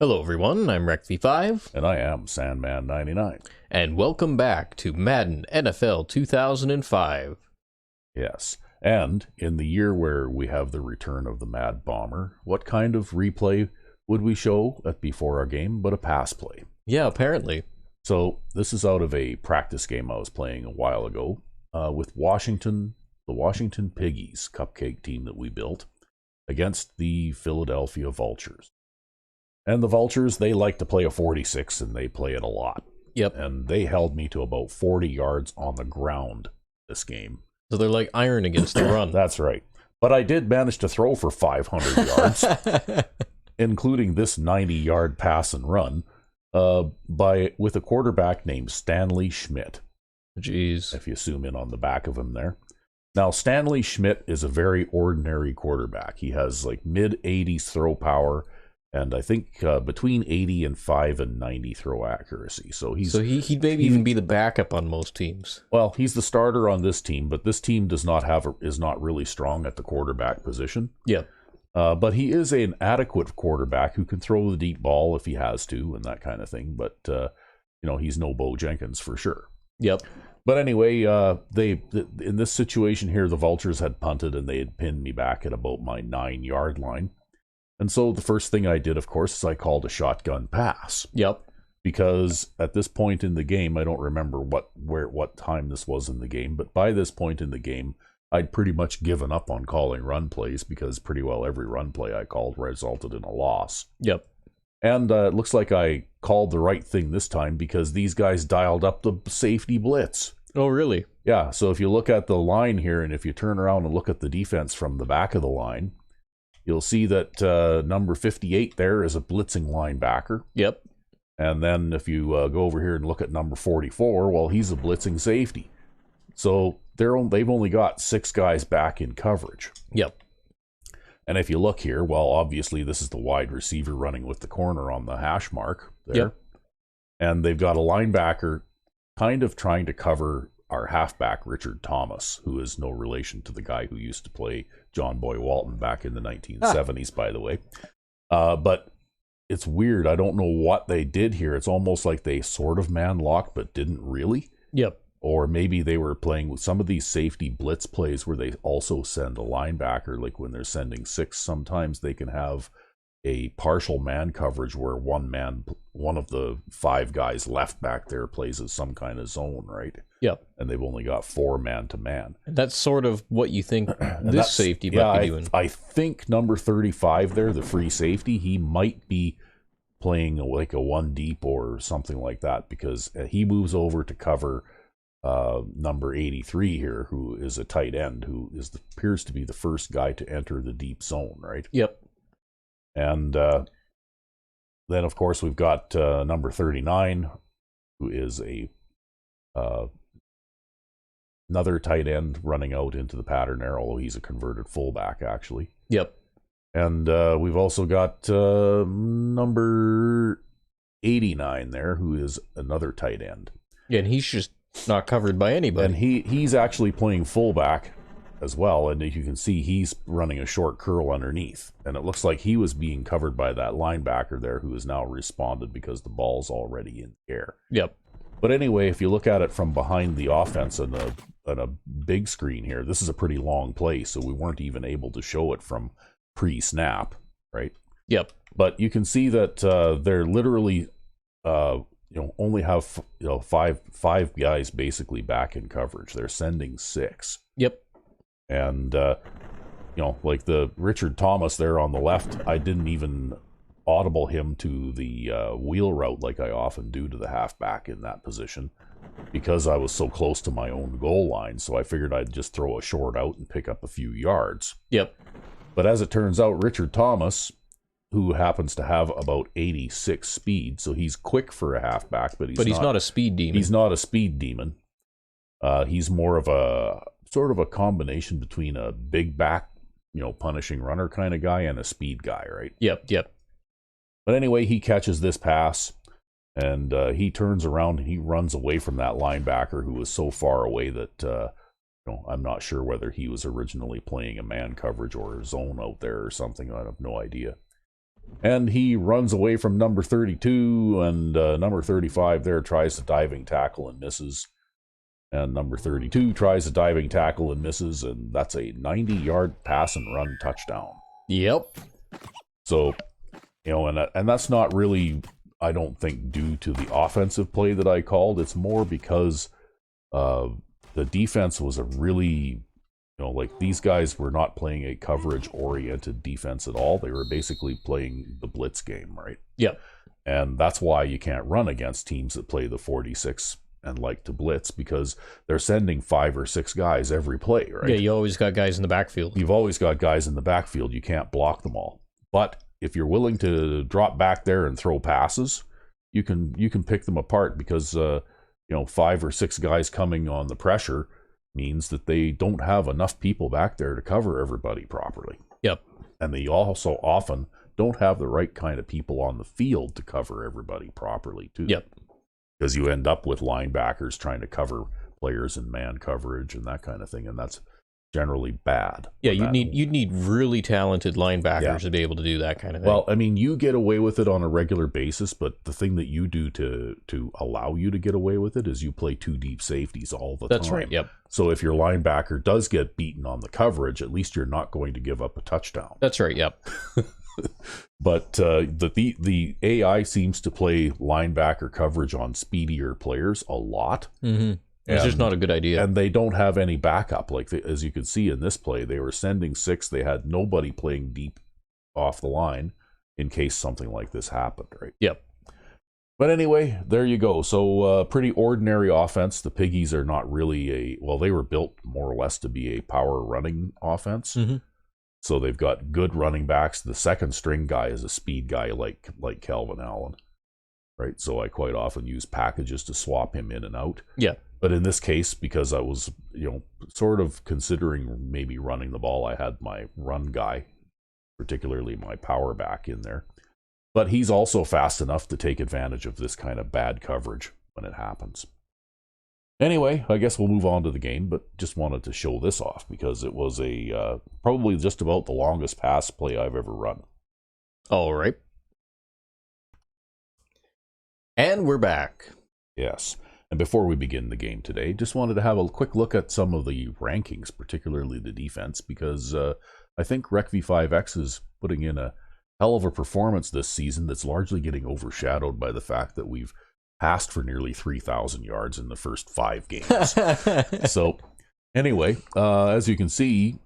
Hello everyone, I'm RecV5, And I am Sandman99. and welcome back to Madden NFL 2005. Yes. And in the year where we have the return of the Mad Bomber, what kind of replay would we show at before our game but a pass play? Yeah, apparently. So this is out of a practice game I was playing a while ago with the Washington Piggies cupcake team that we built against the Philadelphia Vultures. And the Vultures, they like to play a 46, and they play it a lot. Yep. And they held me to about 40 yards on the ground this game. So they're like iron against the run. That's right. But I did manage to throw for 500 yards, including this 90-yard pass and run, with a quarterback named Stanley Schmidt. Jeez. If you zoom in on the back of him there. Now, Stanley Schmidt is a very ordinary quarterback. He has like mid-80s throw power, and I think between 85 and 90 throw accuracy. So he'd maybe even be the backup on most teams. Well, he's the starter on this team, but this team is not really strong at the quarterback position. Yeah. But he is an adequate quarterback who can throw the deep ball if he has to and that kind of thing. But he's no Bo Jenkins for sure. Yep. But anyway, in this situation here, the Vultures had punted and they had pinned me back at about my 9-yard line. And so the first thing I did, of course, is I called a shotgun pass. Yep. Because at this point in the game, I don't remember what time this was in the game, but by this point in the game, I'd pretty much given up on calling run plays because pretty well every run play I called resulted in a loss. Yep. And it looks like I called the right thing this time because these guys dialed up the safety blitz. Oh, really? Yeah, so if you look at the line here, and if you turn around and look at the defense from the back of the line, you'll see that number 58 there is a blitzing linebacker. Yep. And then if you go over here and look at number 44, well, he's a blitzing safety. So they've only got 6 guys back in coverage. Yep. And if you look here, well, obviously this is the wide receiver running with the corner on the hash mark there. Yep. And they've got a linebacker kind of trying to cover our halfback, Richard Thomas, who is no relation to the guy who used to play John Boy Walton back in the 1970s, by the way. But it's weird. I don't know what they did here. It's almost like they sort of man-locked, but didn't really. Yep. Or maybe they were playing with some of these safety blitz plays where they also send a linebacker. Like when they're sending 6, sometimes they can have a partial man coverage where one of the 5 guys left back there plays as some kind of zone, right? Yep. And they've only got 4 man-to-man. That's sort of what you think this safety might be doing. I think number 35 there, the free safety, he might be playing like a 1 deep or something like that because he moves over to cover number 83 here, who is a tight end, who appears to be the first guy to enter the deep zone, right? Yep. And then, of course, we've got number 39, who is another tight end running out into the pattern there, although he's a converted fullback, actually. Yep. And we've also got number 89 there, who is another tight end. Yeah, and he's just not covered by anybody. And he's actually playing fullback as well, and you can see he's running a short curl underneath. And it looks like he was being covered by that linebacker there who has now responded because the ball's already in the air. Yep. But anyway, if you look at it from behind the offense on a big screen here, this is a pretty long play, so we weren't even able to show it from pre-snap, right? Yep. But you can see that they're literally only have five guys basically back in coverage. They're sending 6. Yep. And like the Richard Thomas there on the left, I didn't even audible him to the wheel route like I often do to the halfback in that position because I was so close to my own goal line. So I figured I'd just throw a short out and pick up a few yards. Yep. But as it turns out, Richard Thomas, who happens to have about 86 speed, so he's quick for a halfback, but he's not a speed demon. He's not a speed demon. He's more of a sort of a combination between a big back, punishing runner kind of guy and a speed guy, right? Yep. But anyway, he catches this pass, and he turns around and he runs away from that linebacker who was so far away that I'm not sure whether he was originally playing a man coverage or a zone out there or something. I have no idea. And he runs away from number 32, and number 35 there tries to diving tackle and misses. And number 32 tries a diving tackle and misses, and that's a 90-yard pass and run touchdown. Yep. So, and that's not really, I don't think, due to the offensive play that I called. It's more because the defense was a really, like these guys were not playing a coverage-oriented defense at all. They were basically playing the blitz game, right? Yep. And that's why you can't run against teams that play the 46 and like to blitz, because they're sending 5 or 6 guys every play, right? Yeah, you always got guys in the backfield. You've always got guys in the backfield. You can't block them all. But if you're willing to drop back there and throw passes, you can pick them apart, because 5 or 6 guys coming on the pressure means that they don't have enough people back there to cover everybody properly. Yep. And they also often don't have the right kind of people on the field to cover everybody properly too. Yep. Because you end up with linebackers trying to cover players in man coverage and that kind of thing, and that's generally bad. Yeah, you'd need really talented linebackers to be able to do that kind of thing. Well, I mean, you get away with it on a regular basis, but the thing that you do to allow you to get away with it is you play 2 deep safeties all the time. That's right, yep. So if your linebacker does get beaten on the coverage, at least you're not going to give up a touchdown. That's right, yep. But the AI seems to play linebacker coverage on speedier players a lot. Mm-hmm. It's just not a good idea. And they don't have any backup. Like, as you can see in this play, they were sending 6. They had nobody playing deep off the line in case something like this happened, right? Yep. But anyway, there you go. So pretty ordinary offense. The Piggies are not really they were built more or less to be a power running offense. Mm-hmm. So they've got good running backs. The second string guy is a speed guy like Calvin Allen, right? So I quite often use packages to swap him in and out. Yeah. But in this case, because I was, sort of considering maybe running the ball, I had my run guy, particularly my power back, in there. But he's also fast enough to take advantage of this kind of bad coverage when it happens. Anyway, I guess we'll move on to the game, but just wanted to show this off because it was probably just about the longest pass play I've ever run. All right. And we're back. Yes. And before we begin the game today, just wanted to have a quick look at some of the rankings, particularly the defense, because I think RecV5X is putting in a hell of a performance this season that's largely getting overshadowed by the fact that we've passed for nearly 3,000 yards in the first 5 games. So anyway, as you can see,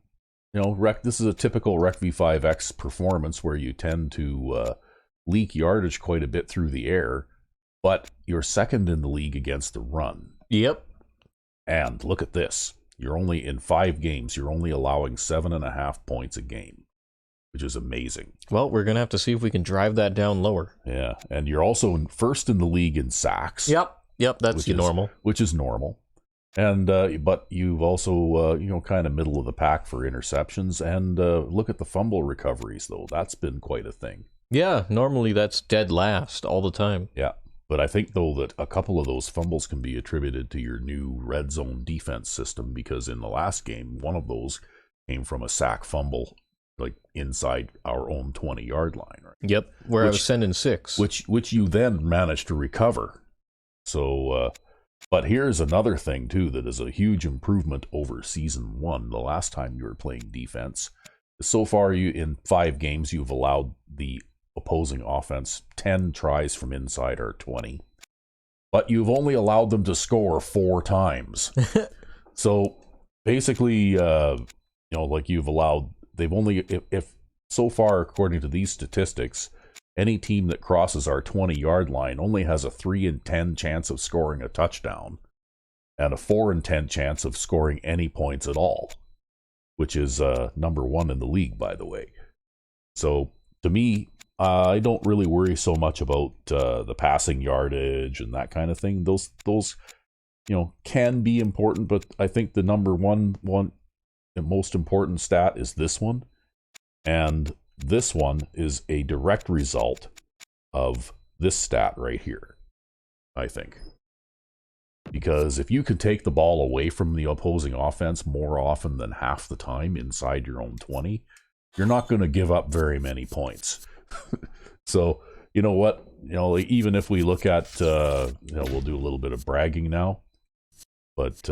this is a typical RecV5X performance where you tend to leak yardage quite a bit through the air, but you're second in the league against the run. Yep. And look at this. In 5 games, you're only allowing 7.5 points a game, which is amazing. Well, we're going to have to see if we can drive that down lower. Yeah, and you're also first in the league in sacks. Yep, that's normal. Which is normal. And but you've also, kind of middle of the pack for interceptions. And look at the fumble recoveries, though. That's been quite a thing. Yeah, normally that's dead last all the time. Yeah, but I think, though, that a couple of those fumbles can be attributed to your new red zone defense system, because in the last game, one of those came from a sack fumble, like inside our own 20-yard line, right? Yep, where I was sending 6. Which you then managed to recover. So, but here's another thing, too, that is a huge improvement over Season 1, the last time you were playing defense. So far, in 5 games, you've allowed the opposing offense 10 tries from inside our 20. But you've only allowed them to score 4 times. So, basically, you've allowed... They've only, if so far, according to these statistics, any team that crosses our 20-yard line only has a 3 in 10 chance of scoring a touchdown and a 4 in 10 chance of scoring any points at all, which is number 1 in the league, by the way. So, to me, I don't really worry so much about the passing yardage and that kind of thing. Those can be important, but I think the number one the most important stat is this one, and this one is a direct result of this stat right here, I think. Because if you can take the ball away from the opposing offense more often than half the time inside your own 20, you're not going to give up very many points. So, you know what? You know, like, even if we look at, we'll do a little bit of bragging now. But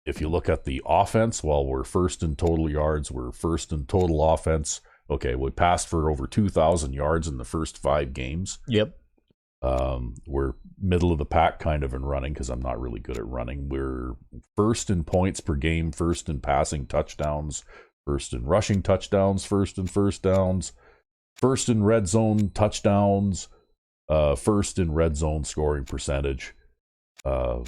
if you look at the offense, while we're first in total yards, we're first in total offense. Okay, we passed for over 2,000 yards in the first 5 games. Yep. We're middle of the pack kind of in running because I'm not really good at running. We're first in points per game, first in passing touchdowns, first in rushing touchdowns, first in first downs, first in red zone touchdowns, first in red zone scoring percentage.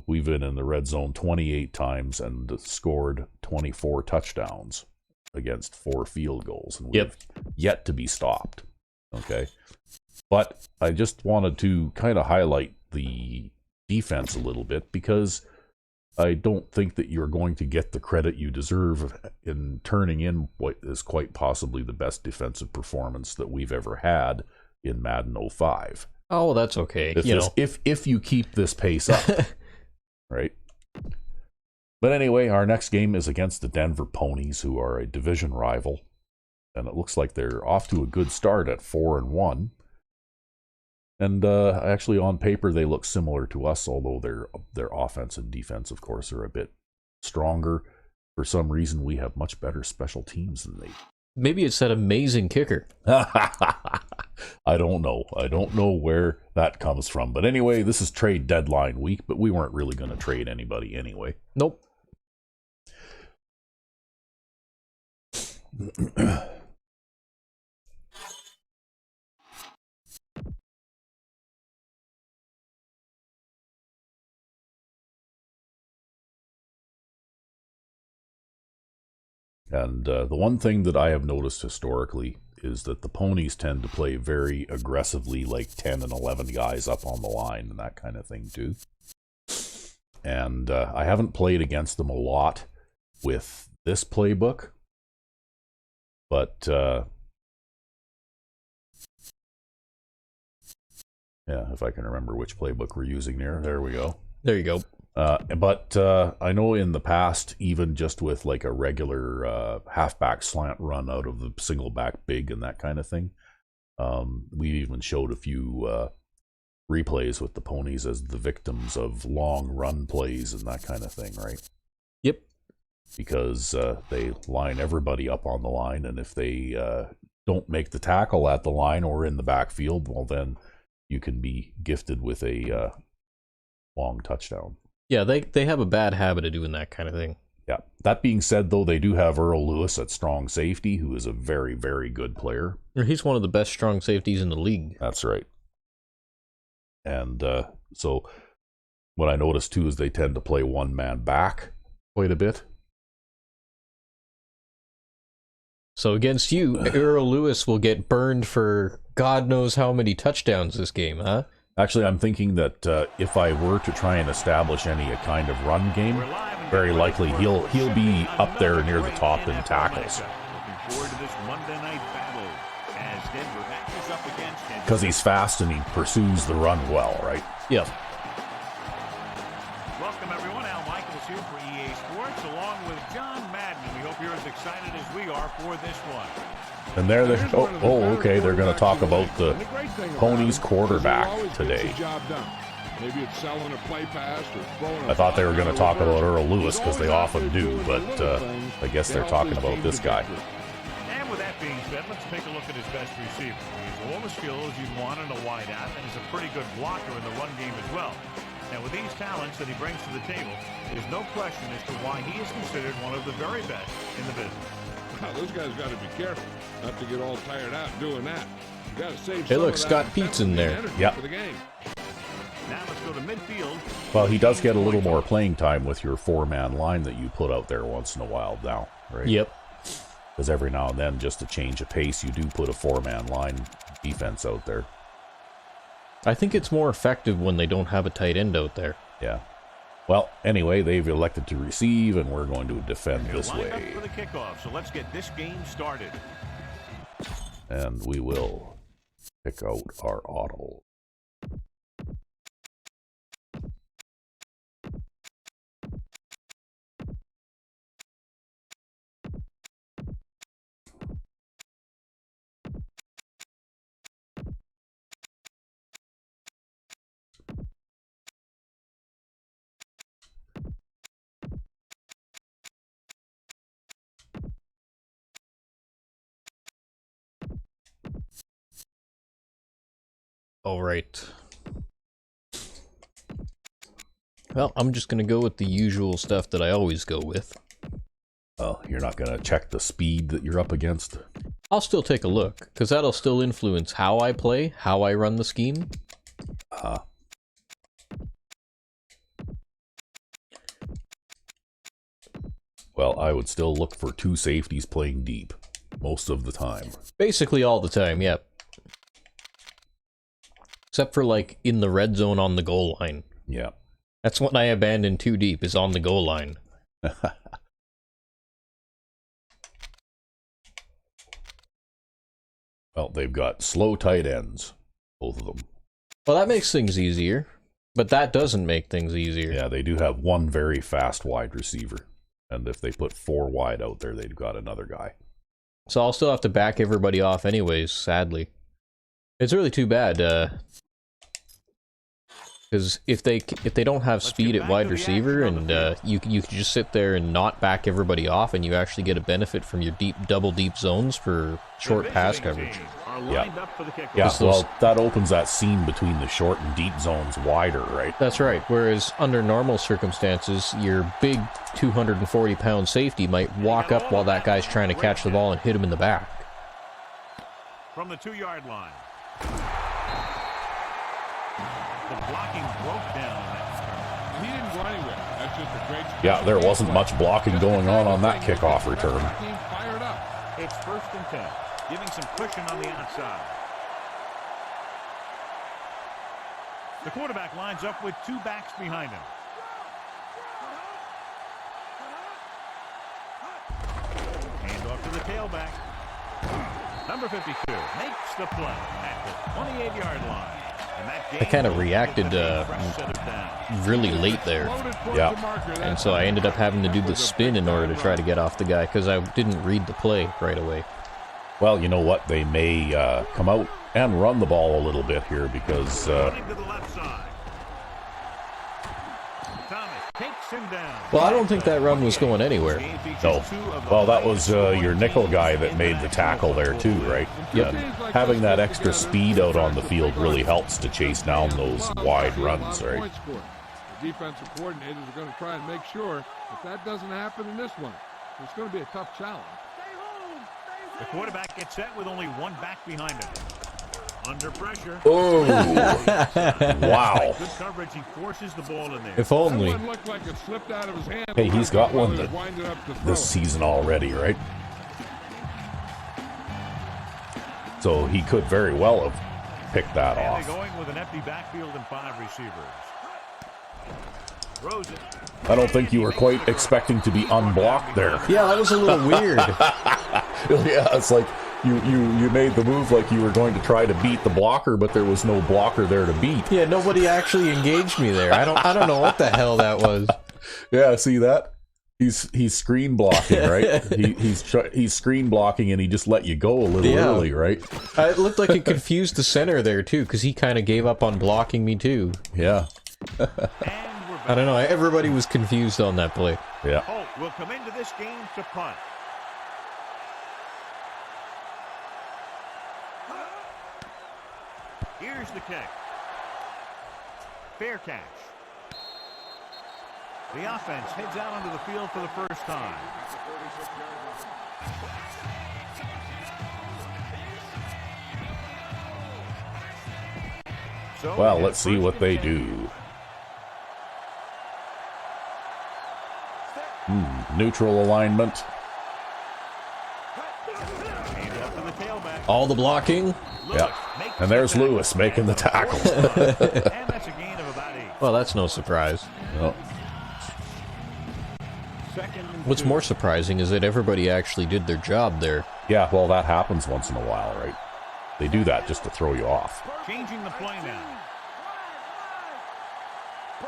We've been in the red zone 28 times and scored 24 touchdowns against 4 field goals. And we've yet to be stopped. Okay. But I just wanted to kind of highlight the defense a little bit because I don't think that you're going to get the credit you deserve in turning in what is quite possibly the best defensive performance that we've ever had in Madden 05. Oh, that's okay. If you keep this pace up, right? But anyway, our next game is against the Denver Ponies, who are a division rival, and it looks like they're off to a good start at 4-1. And actually, on paper, they look similar to us, although their offense and defense, of course, are a bit stronger. For some reason, we have much better special teams than they. Maybe it's that amazing kicker. I don't know. I don't know where that comes from. But anyway, this is trade deadline week, but we weren't really going to trade anybody anyway. Nope. And the one thing that I have noticed historically is that the Ponies tend to play very aggressively, like 10 and 11 guys up on the line and that kind of thing too. And I haven't played against them a lot with this playbook, but yeah, if I can remember which playbook we're using there we go. There you go. But I know in the past, even just with like a regular halfback slant run out of the single back big and that kind of thing, we even showed a few replays with the Ponies as the victims of long run plays and that kind of thing, right? Yep. Because they line everybody up on the line, and if they don't make the tackle at the line or in the backfield, well, then you can be gifted with a long touchdown. Yeah, they have a bad habit of doing that kind of thing. Yeah. That being said, though, they do have Earl Lewis at strong safety, who is a very, very good player. He's one of the best strong safeties in the league. That's right. And so what I noticed, too, is they tend to play one man back quite a bit. So against you, Earl Lewis will get burned for God knows how many touchdowns this game, huh? Actually, I'm thinking that if I were to try and establish any kind of run game, very likely he'll be up there near the top in tackles. Because he's fast and he pursues the run well, right? Yep. Welcome everyone. Al Michaels here for EA Sports, along with John Madden. We hope you're as excited as we are for this one. And there they okay. They're going to talk about the Ponies quarterback today. Maybe it's selling a play pass or throwing I thought they were going to talk about Earl Lewis because they often do, but I guess they're talking about this guy. And with that being said, let's take a look at his best receiver. He's all the skills you'd want in a wideout, and he's a pretty good blocker in the run game as well. Now, with these talents that he brings to the table, there's no question as to why he is considered one of the very best in the business. Now, those guys got to be careful not to get all tired out doing that. You got to save. Hey, look, Scott Pete's in there. Yep. For the game. Now let's go to midfield. Well, he does get a little more playing time with your 4-man line that you put out there once in a while now, right? Yep. Because every now and then, just to change a pace, you do put a 4-man line defense out there. I think it's more effective when they don't have a tight end out there. Yeah. Well, anyway, they've elected to receive, and we're going to defend this way. For the kickoff, so let's get this game started. And we will pick out our auto. All right. Well, I'm just gonna go with the usual stuff that I always go with. Oh, you're not going to check the speed that you're up against? I'll still take a look, because that'll still influence how I play, how I run the scheme. Well, I would still look for 2 safeties playing deep most of the time. Basically all the time, yep. Except for, like, in the red zone on the goal line. Yeah. That's when I abandon 2 deep, is on the goal line. Well, they've got slow tight ends, both of them. Well, that makes things easier, but that doesn't make things easier. Yeah, they do have one very fast wide receiver. And if they put 4 wide out there, they've got another guy. So I'll still have to back everybody off anyways, sadly. It's really too bad, because if they don't have speed at wide receiver, and you can just sit there and not back everybody off, and you actually get a benefit from your double deep zones for short pass coverage. Yeah, well, that opens that seam between the short and deep zones wider, right? That's right. Whereas under normal circumstances, your big 240-pound safety might walk up while that guy's trying to catch the ball and hit him in the back. From the 2-yard line. The blocking broke down. He didn't go anywhere. That's just a great. Yeah, there wasn't much blocking going on that kickoff return. Fired up. It's 1st and 10, giving some cushion on the outside. The quarterback lines up with 2 backs behind him. Hand off to the tailback. Number 52 makes the play at the 28-yard line. I kind of reacted really late there. Yeah. And so I ended up having to do the spin in order to try to get off the guy because I didn't read the play right away. Well, you know what? They may come out and run the ball a little bit here because... Well, I don't think that run was going anywhere. No. Well, that was your nickel guy that made the tackle there too, right? Yep. And having that extra speed out on the field really helps to chase down those wide runs, right? The defensive coordinators are going to try and make sure that doesn't happen in this one. It's going to be a tough challenge. The quarterback gets set with only 1 back behind him. Under pressure. Oh! Wow. Good coverage. He forces the ball in there. If only. Looked like it slipped out of his hand. Hey, he's got one this season already, right? So he could very well have picked that And off. they're going with an empty backfield and 5 receivers. Throws it. I don't think you were quite expecting to be unblocked there. Yeah, that was a little weird. Yeah, it's like you made the move like you were going to try to beat the blocker, but there was no blocker there to beat. Yeah, nobody actually engaged me there. I don't know what the hell that was. Yeah, see that? He's screen blocking, right? he's screen blocking, and he just let you go a little early, right? It looked like it confused the center there too, because he kind of gave up on blocking me too. Yeah. I don't know. Everybody was confused on that play. Yeah. Holt will come into this game to punt. Here's the kick. Fair catch. The offense heads out onto the field for the first time. So Well, let's see what they do. Neutral alignment. All the blocking. Yeah. And there's Lewis making the tackle. And that's a gain of about 8. Well, that's no surprise. Oh, What's more surprising is that everybody actually did their job there. yeah, well, that happens once in a while, right? They do that just to throw you off. Changing the play now.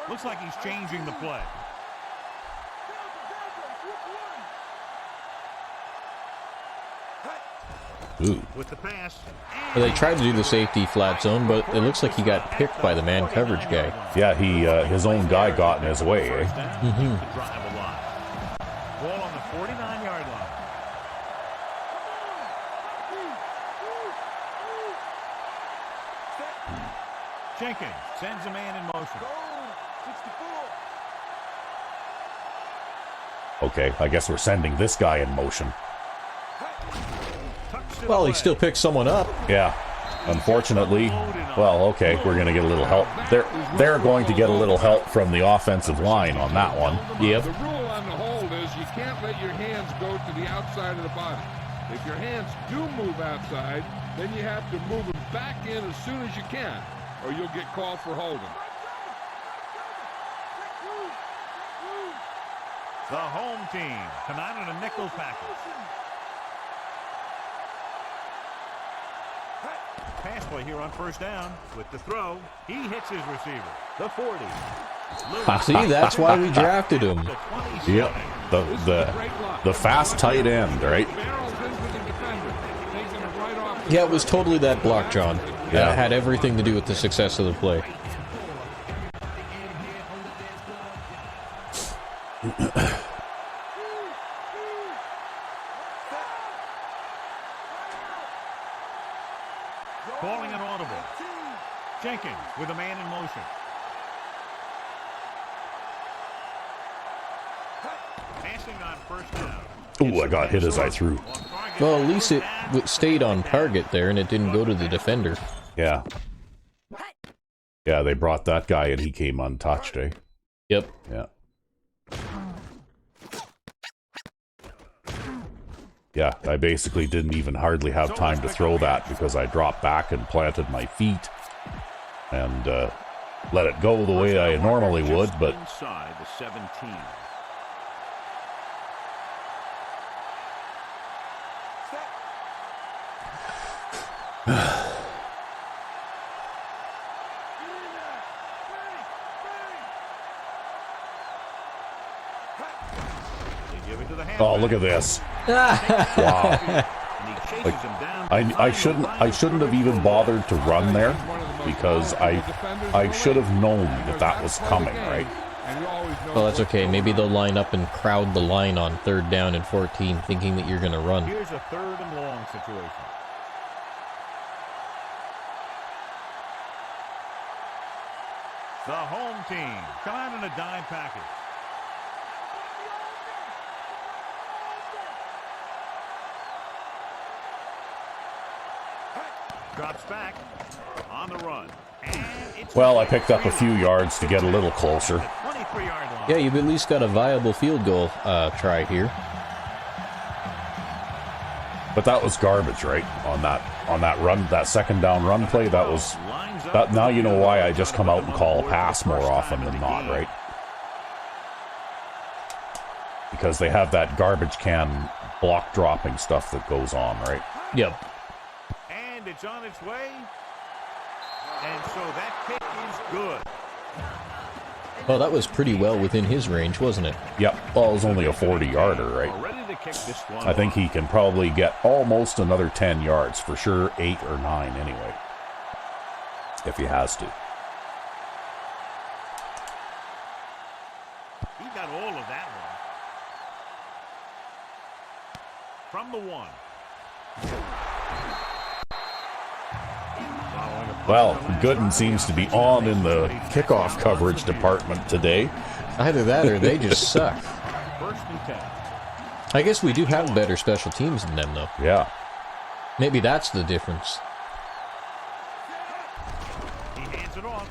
Looks like he's changing the play. Ooh. With the pass. Well, they tried to do the safety flat zone, but it looks like he got picked by the man coverage guy. Yeah, his own guy got in his way, eh? Ball on the 49-yard line. Jenkins sends a man in motion. Okay, I guess we're sending this guy in motion. Well, he still picks someone up. Yeah. Unfortunately, well, okay, we're going to get a little help. They're going to get a little help from the offensive line on that one. Yep. The rule on the hold is you can't let your hands go to the outside of the body. If your hands do move outside, then you have to move them back in as soon as you can, or you'll get called for holding. The home team come out in a nickel package. Pass play here on first down. With the throw, he hits his receiver. The 40. See, that's why we drafted him. Yep. The fast tight end, right? Yeah, it was totally that block, John. Yeah. It had everything to do with the success of the play. Calling an audible. Jenkins with a man in motion. Passing on first down. Ooh, I got hit as I threw. Well, at least it stayed on target there and it didn't go to the defender. Yeah. Yeah, they brought that guy and he came untouched, eh? Yep. Yeah. Yeah, I basically didn't even hardly have time to throw that because I dropped back and planted my feet and let it go the way I normally would, but inside the 17. oh, look at this. Wow. Like, I shouldn't have even bothered to run there because I should have known that was coming, right? Well, that's okay. Maybe they'll line up and crowd the line on 3rd down and 14, thinking that you're going to run. Here's a 3rd and long situation. The home team come out in a dime package. Drops back on the run. Well, I picked up a few yards to get a little closer. 23-yard line. Yeah, you've at least got a viable field goal try here. But that was garbage, right? On that run, that 2nd down run play, that was that. Now you know why I just come out and call a pass more often than not, right? Because they have that garbage can block dropping stuff that goes on, right? Yep. And it's on its way. And so that kick is good. Well, that was pretty well within his range, wasn't it? Yep. Well, it was only a 40-yarder, right? Ready to kick this one I think he can probably get almost another 10 yards, for sure 8 or 9 anyway, if he has to. He got all of that one. From the 1. Well, Gooden seems to be on in the kickoff coverage department today. Either that or they just suck. 1st and 10. I guess we do have better special teams than them, though. Yeah. Maybe that's the difference. He hands it off.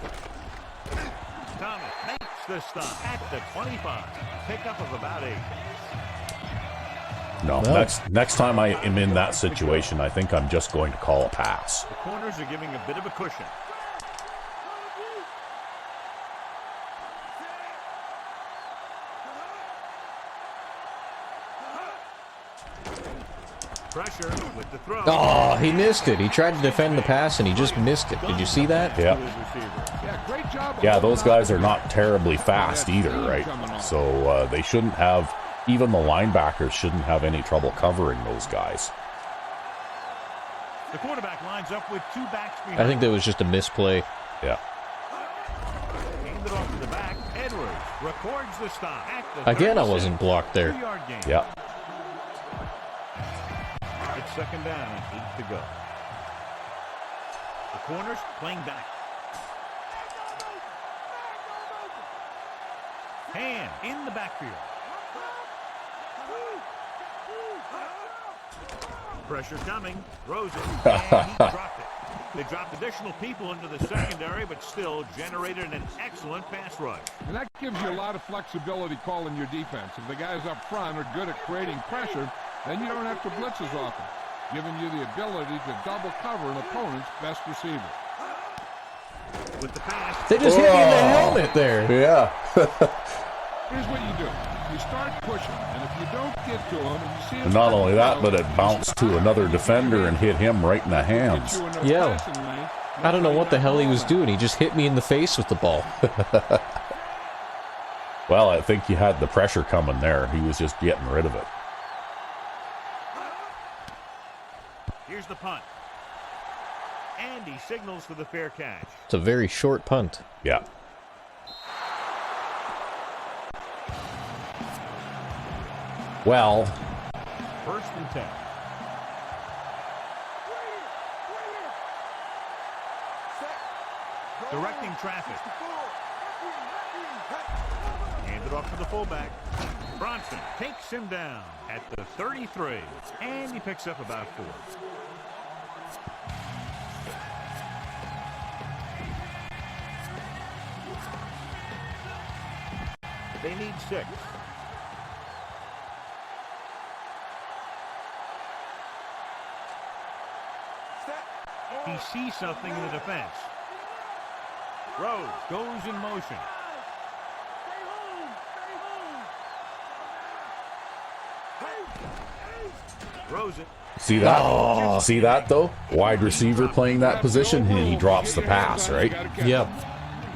Thomas makes the stop at the 25. Pickup of about 8. No, Well, next time I am in that situation, I think I'm just going to call a pass. The corners are giving a bit of a cushion. Pressure with the throw. Oh, he missed it. He tried to defend the pass and he just missed it. Did you see that? Yeah. Yeah, great job. Yeah, those guys are not terribly fast either, right? So they shouldn't have, even the linebackers shouldn't have any trouble covering those guys. The quarterback lines up with 2 backs behind. I think that was just a misplay. Yeah. Handed off to the back. Edwards records the stop. At the Again, I 36. wasn't blocked there. 2-yard gain. Yeah. It's 2nd down, 8 to go. The corners playing back. Hand in the backfield. Pressure coming. Throws it. And he dropped it. They dropped additional people into the secondary, but still generated an excellent pass rush. And that gives you a lot of flexibility calling your defense. If the guys up front are good at creating pressure, then you don't have to blitz as often, giving you the ability to double cover an opponent's best receiver. With the pass. They just hit me in the helmet there. Yeah. Here's what you do. You start pushing, and if you don't get to him, and you see him... And not only that, but it bounced to another defender and hit him right in the hands. Yeah. I don't know what the hell he was doing. He just hit me in the face with the ball. Well, I think he had the pressure coming there. He was just getting rid of it. Here's the punt. And he signals for the fair catch. It's a very short punt. Yeah. Well, 1st and 10. Directing traffic. Handed off to the fullback. Bronson takes him down at the 33. And he picks up about 4. They need 6. He sees something in the defense. Rose goes in motion. Throws it. see that? See that, though? Wide receiver playing that position, and he drops the pass, right? Yep.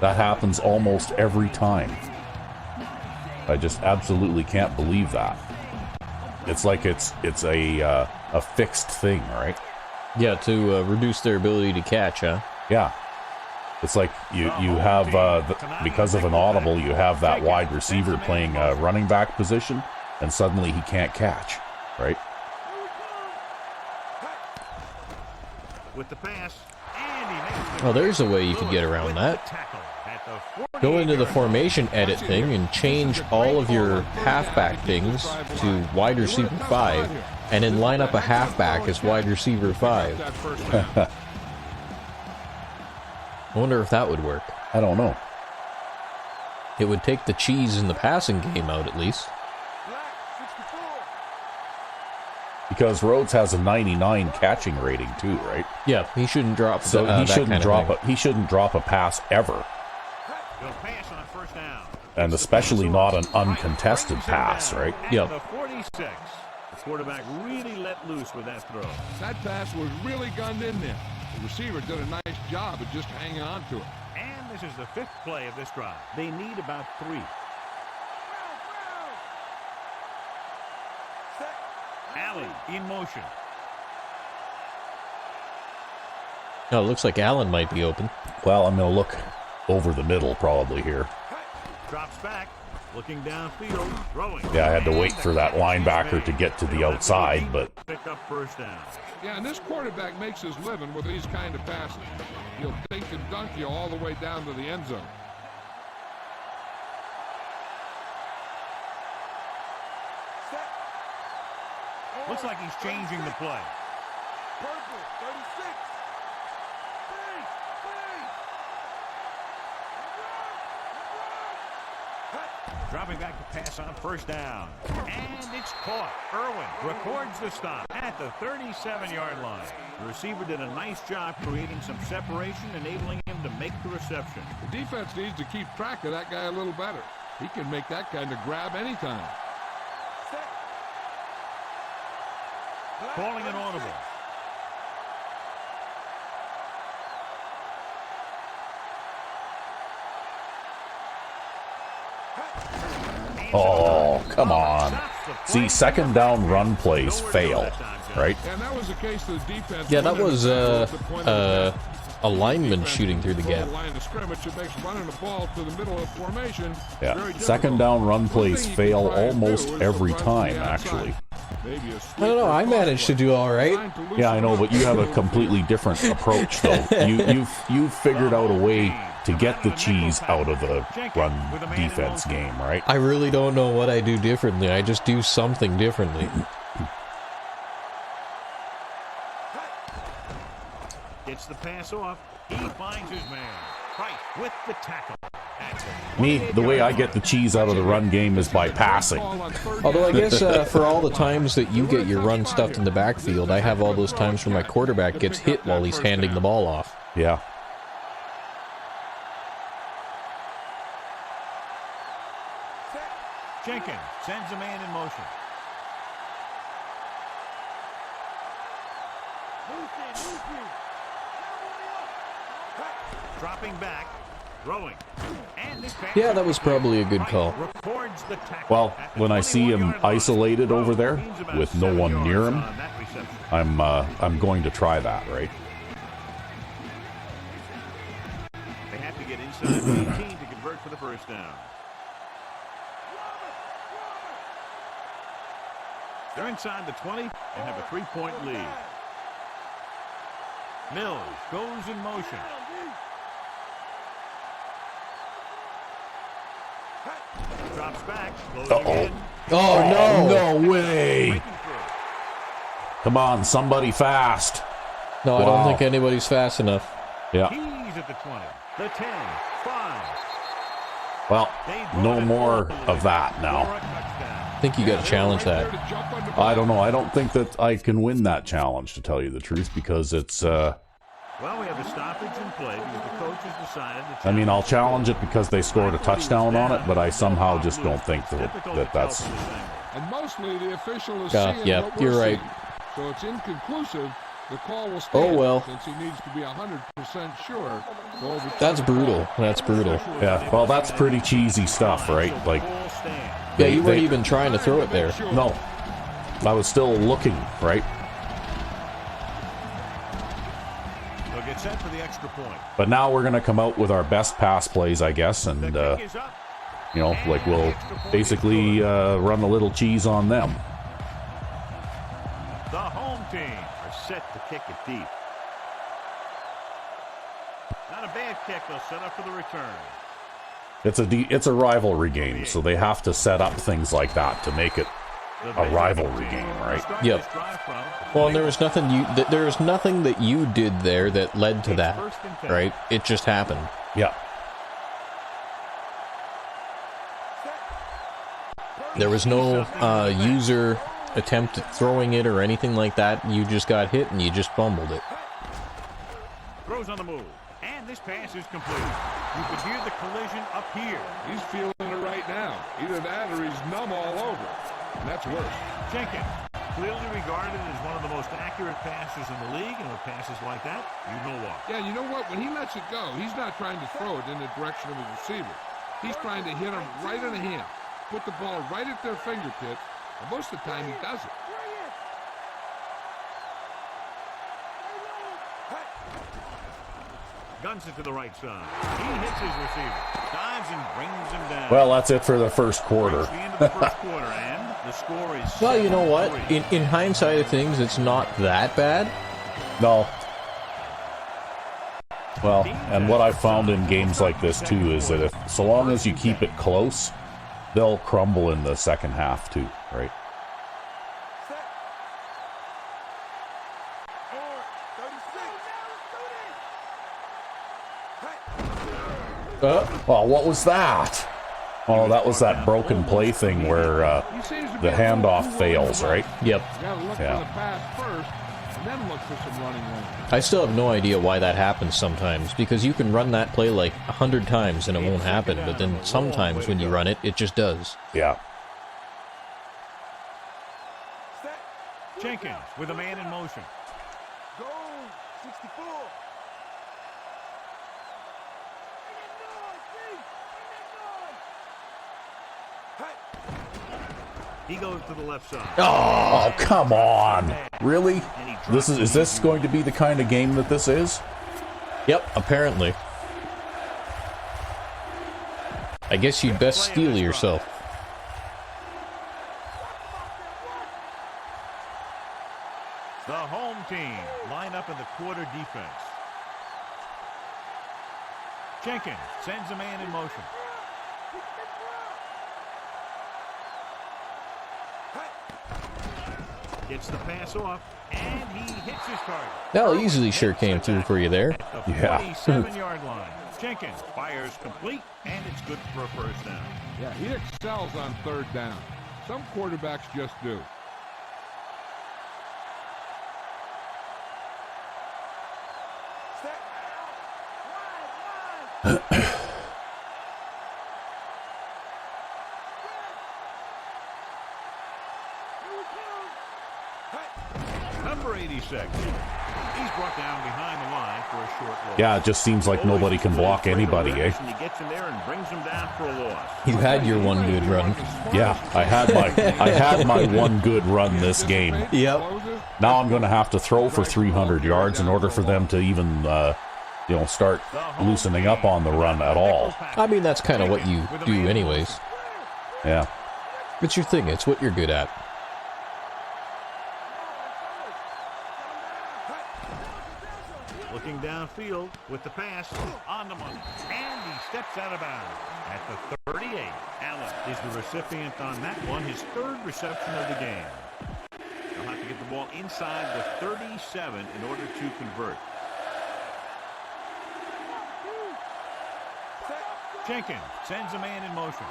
That happens almost every time. I just absolutely can't believe that. It's like it's a fixed thing, right? Yeah, to reduce their ability to catch, huh? Yeah. It's like you have, because of an audible, you have that wide receiver playing a running back position, and suddenly he can't catch, right? With the pass, and he makes the Oh, there's a way you could get around that. tackle at the Go into the 48-yard formation edit thing and change all of your halfback things to wide receiver 5, and then line up a halfback as wide receiver 5. That first down. I wonder if that would work. I don't know. It would take the cheese in the passing game out at least. Because Rhodes has a 99 catching rating too, right? Yeah, he shouldn't drop. So he shouldn't drop a pass ever, They'll pass on 1st down. and especially not an uncontested pass, right? At Yep. the 46. The quarterback really let loose with that throw. That pass was really gunned in there. The receiver did a nice job of just hanging on to it. And this is the 5th play of this drive. They need about 3. Allen in motion. Oh, it looks like Allen might be open. Well, I'm going to look over the middle probably here. Drops back. Looking downfield. Throwing. Yeah, I had to wait for that linebacker to get to the outside, but Pick up 1st down. Yeah, and this quarterback makes his living with these kind of passes. He'll dink and dunk you all the way down to the end zone. Looks like he's changing the play. Dropping back to pass on 1st down. And it's caught. Irwin records the stop at the 37-yard line. The receiver did a nice job creating some separation, enabling him to make the reception. The defense needs to keep track of that guy a little better. He can make that kind of grab anytime. Calling an audible. oh, come on. See, 2nd down run plays fail, right? And that was the case of the defense. Yeah, that was a lineman shooting through the gap. Line of scrimmage, it makes running the ball to the middle of formation Yeah, very 2nd difficult. down run One plays thing you fail can try and do almost is every to run to time, the outside. actually. Maybe a I don't know. I managed to do all right. Yeah, I know, but you have a completely different approach, though. You've figured out a way to get the cheese out of the run defense game, right? I really don't know what I do differently. I just do something differently. Gets the pass off. He finds his man. Price with the tackle. Me, the way I get the cheese out of the run game is by passing. Although I guess for all the times that you get your run stuffed in the backfield, I have all those times where my quarterback gets hit while he's handing the ball off. Yeah. Jenkins sends a man in motion. Dropping back, throwing. And this pass Yeah, that was probably a good call. records the tackle. Well, when I see him 21-yard line. isolated over there Gains about with no 7 one near yards him, on that reception. I'm going to try that, right? They have to get inside the 18 to convert for the first down. They're inside the 20 and have a 3-point lead. Mills goes in motion. Drops back. Closing in. Oh, No way! Come on, somebody fast. no. I don't Wow. think anybody's fast enough. Yeah. He's at the 20, the 10, 5. Well, They no brought it more forward of that for now. a touchdown. I think you got to challenge that. I don't know. I don't think that I can win that challenge, to tell you the truth, because it's. Well, we have a stoppage in play because the coach has decided to I mean, I'll challenge it because they scored a touchdown on it, but I somehow just don't think that that's. And mostly the official is Yeah, seeing yeah, what we're you're right. seeing. So it's inconclusive. The call will stand Oh, well. since he needs to be 100% sure. to overturn That's the call. brutal. That's brutal. Yeah, well, that's pretty cheesy stuff, right? Like, Yeah, you weren't they- even trying to throw it there. no, I was still looking, right? They'll get set for the extra point. But now we're gonna come out with our best pass plays, I guess, and The kick is up. you know, like we'll basically run a little cheese on them. The home team are set to kick it deep. Not a bad kick. They'll set up for the return. It's a rivalry game, so they have to set up things like that to make it a rivalry game, right? Yep. Well, and there was nothing that you did there that led to that, right? It just happened. Yeah. There was no user attempt at throwing it or anything like that. You just got hit and you just fumbled it. Throws on the move. And this pass is complete. You could hear the collision up here. He's feeling it right now. Either that or he's numb all over. And that's worse. Jenkins, clearly regarded as one of the most accurate passers in the league, and with passes like that, you know why. Yeah, you know what? When he lets it go, he's not trying to throw it in the direction of his receiver. He's trying to hit him right in the hand. Put the ball right at their fingertips. And most of the time, he does it. Guns it to the right side. He hits his receiver. Dives and brings him down. Well, that's it for the first quarter. Reach the end of the first quarter, and the score is Well, you know what? 7-3. In hindsight of things, it's not that bad. No. Well, and what I've found in games like this too is that if so long as you keep it close, they'll crumble in the second half too, right? Well, what was that? Oh, that was that broken play thing where He seems to be the a handoff little fails, right? Yep. You got to look Yeah. for the pass first, and then look for some running room. I still have no idea why that happens sometimes, because you can run that play like 100 times and it won't happen, but then sometimes when you run it, it just does. Yeah. Jenkins with a man in motion. Go, 64. He goes to the left side. Oh, come on. Really? And he This drops is this going to be the kind of game that this is? Yep, apparently. I guess you'd best steel yourself. Jenkins sends a man in motion. Gets the pass off, and he hits his target. That easily sure came through for you there. At the Yeah. 47-yard line. Jenkins fires complete, and it's good for a first down. Yeah, he excels on third down. Some quarterbacks just do. Number 86. He's brought down behind the line for a short loss. Yeah, it just seems like nobody can block anybody, eh? And he gets in there and brings him down for a loss. You had your one good run. Yeah, I had my one good run this game. Yep. Now I'm going to have to throw for 300 yards in order for them to even, start loosening up on the run at all. I mean, that's kind of what you do anyways. Yeah. It's your thing. It's what you're good at. Looking downfield with the pass on the money. And he steps out of bounds at the 38. Allen is the recipient on that one, his third reception of the game. They'll have to get the ball inside the 37 in order to convert. Jenkins sends a man in motion.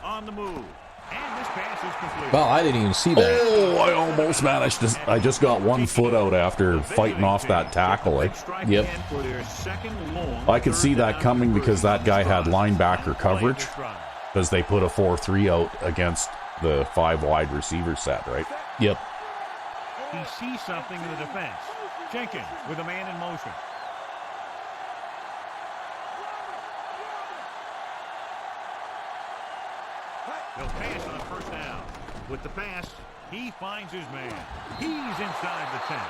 On the move. And this pass is complete. Well, I didn't even see that. Oh, I almost managed to. I just got one foot out after fighting off that tackle. Yep. I could see that coming because that guy had linebacker coverage because they put a 4-3 out against the 5 wide receiver set, right? Yep. He sees something in the defense. Jenkins with a man in motion. They'll pass on first down. With the pass, he finds his man. He's inside the 10.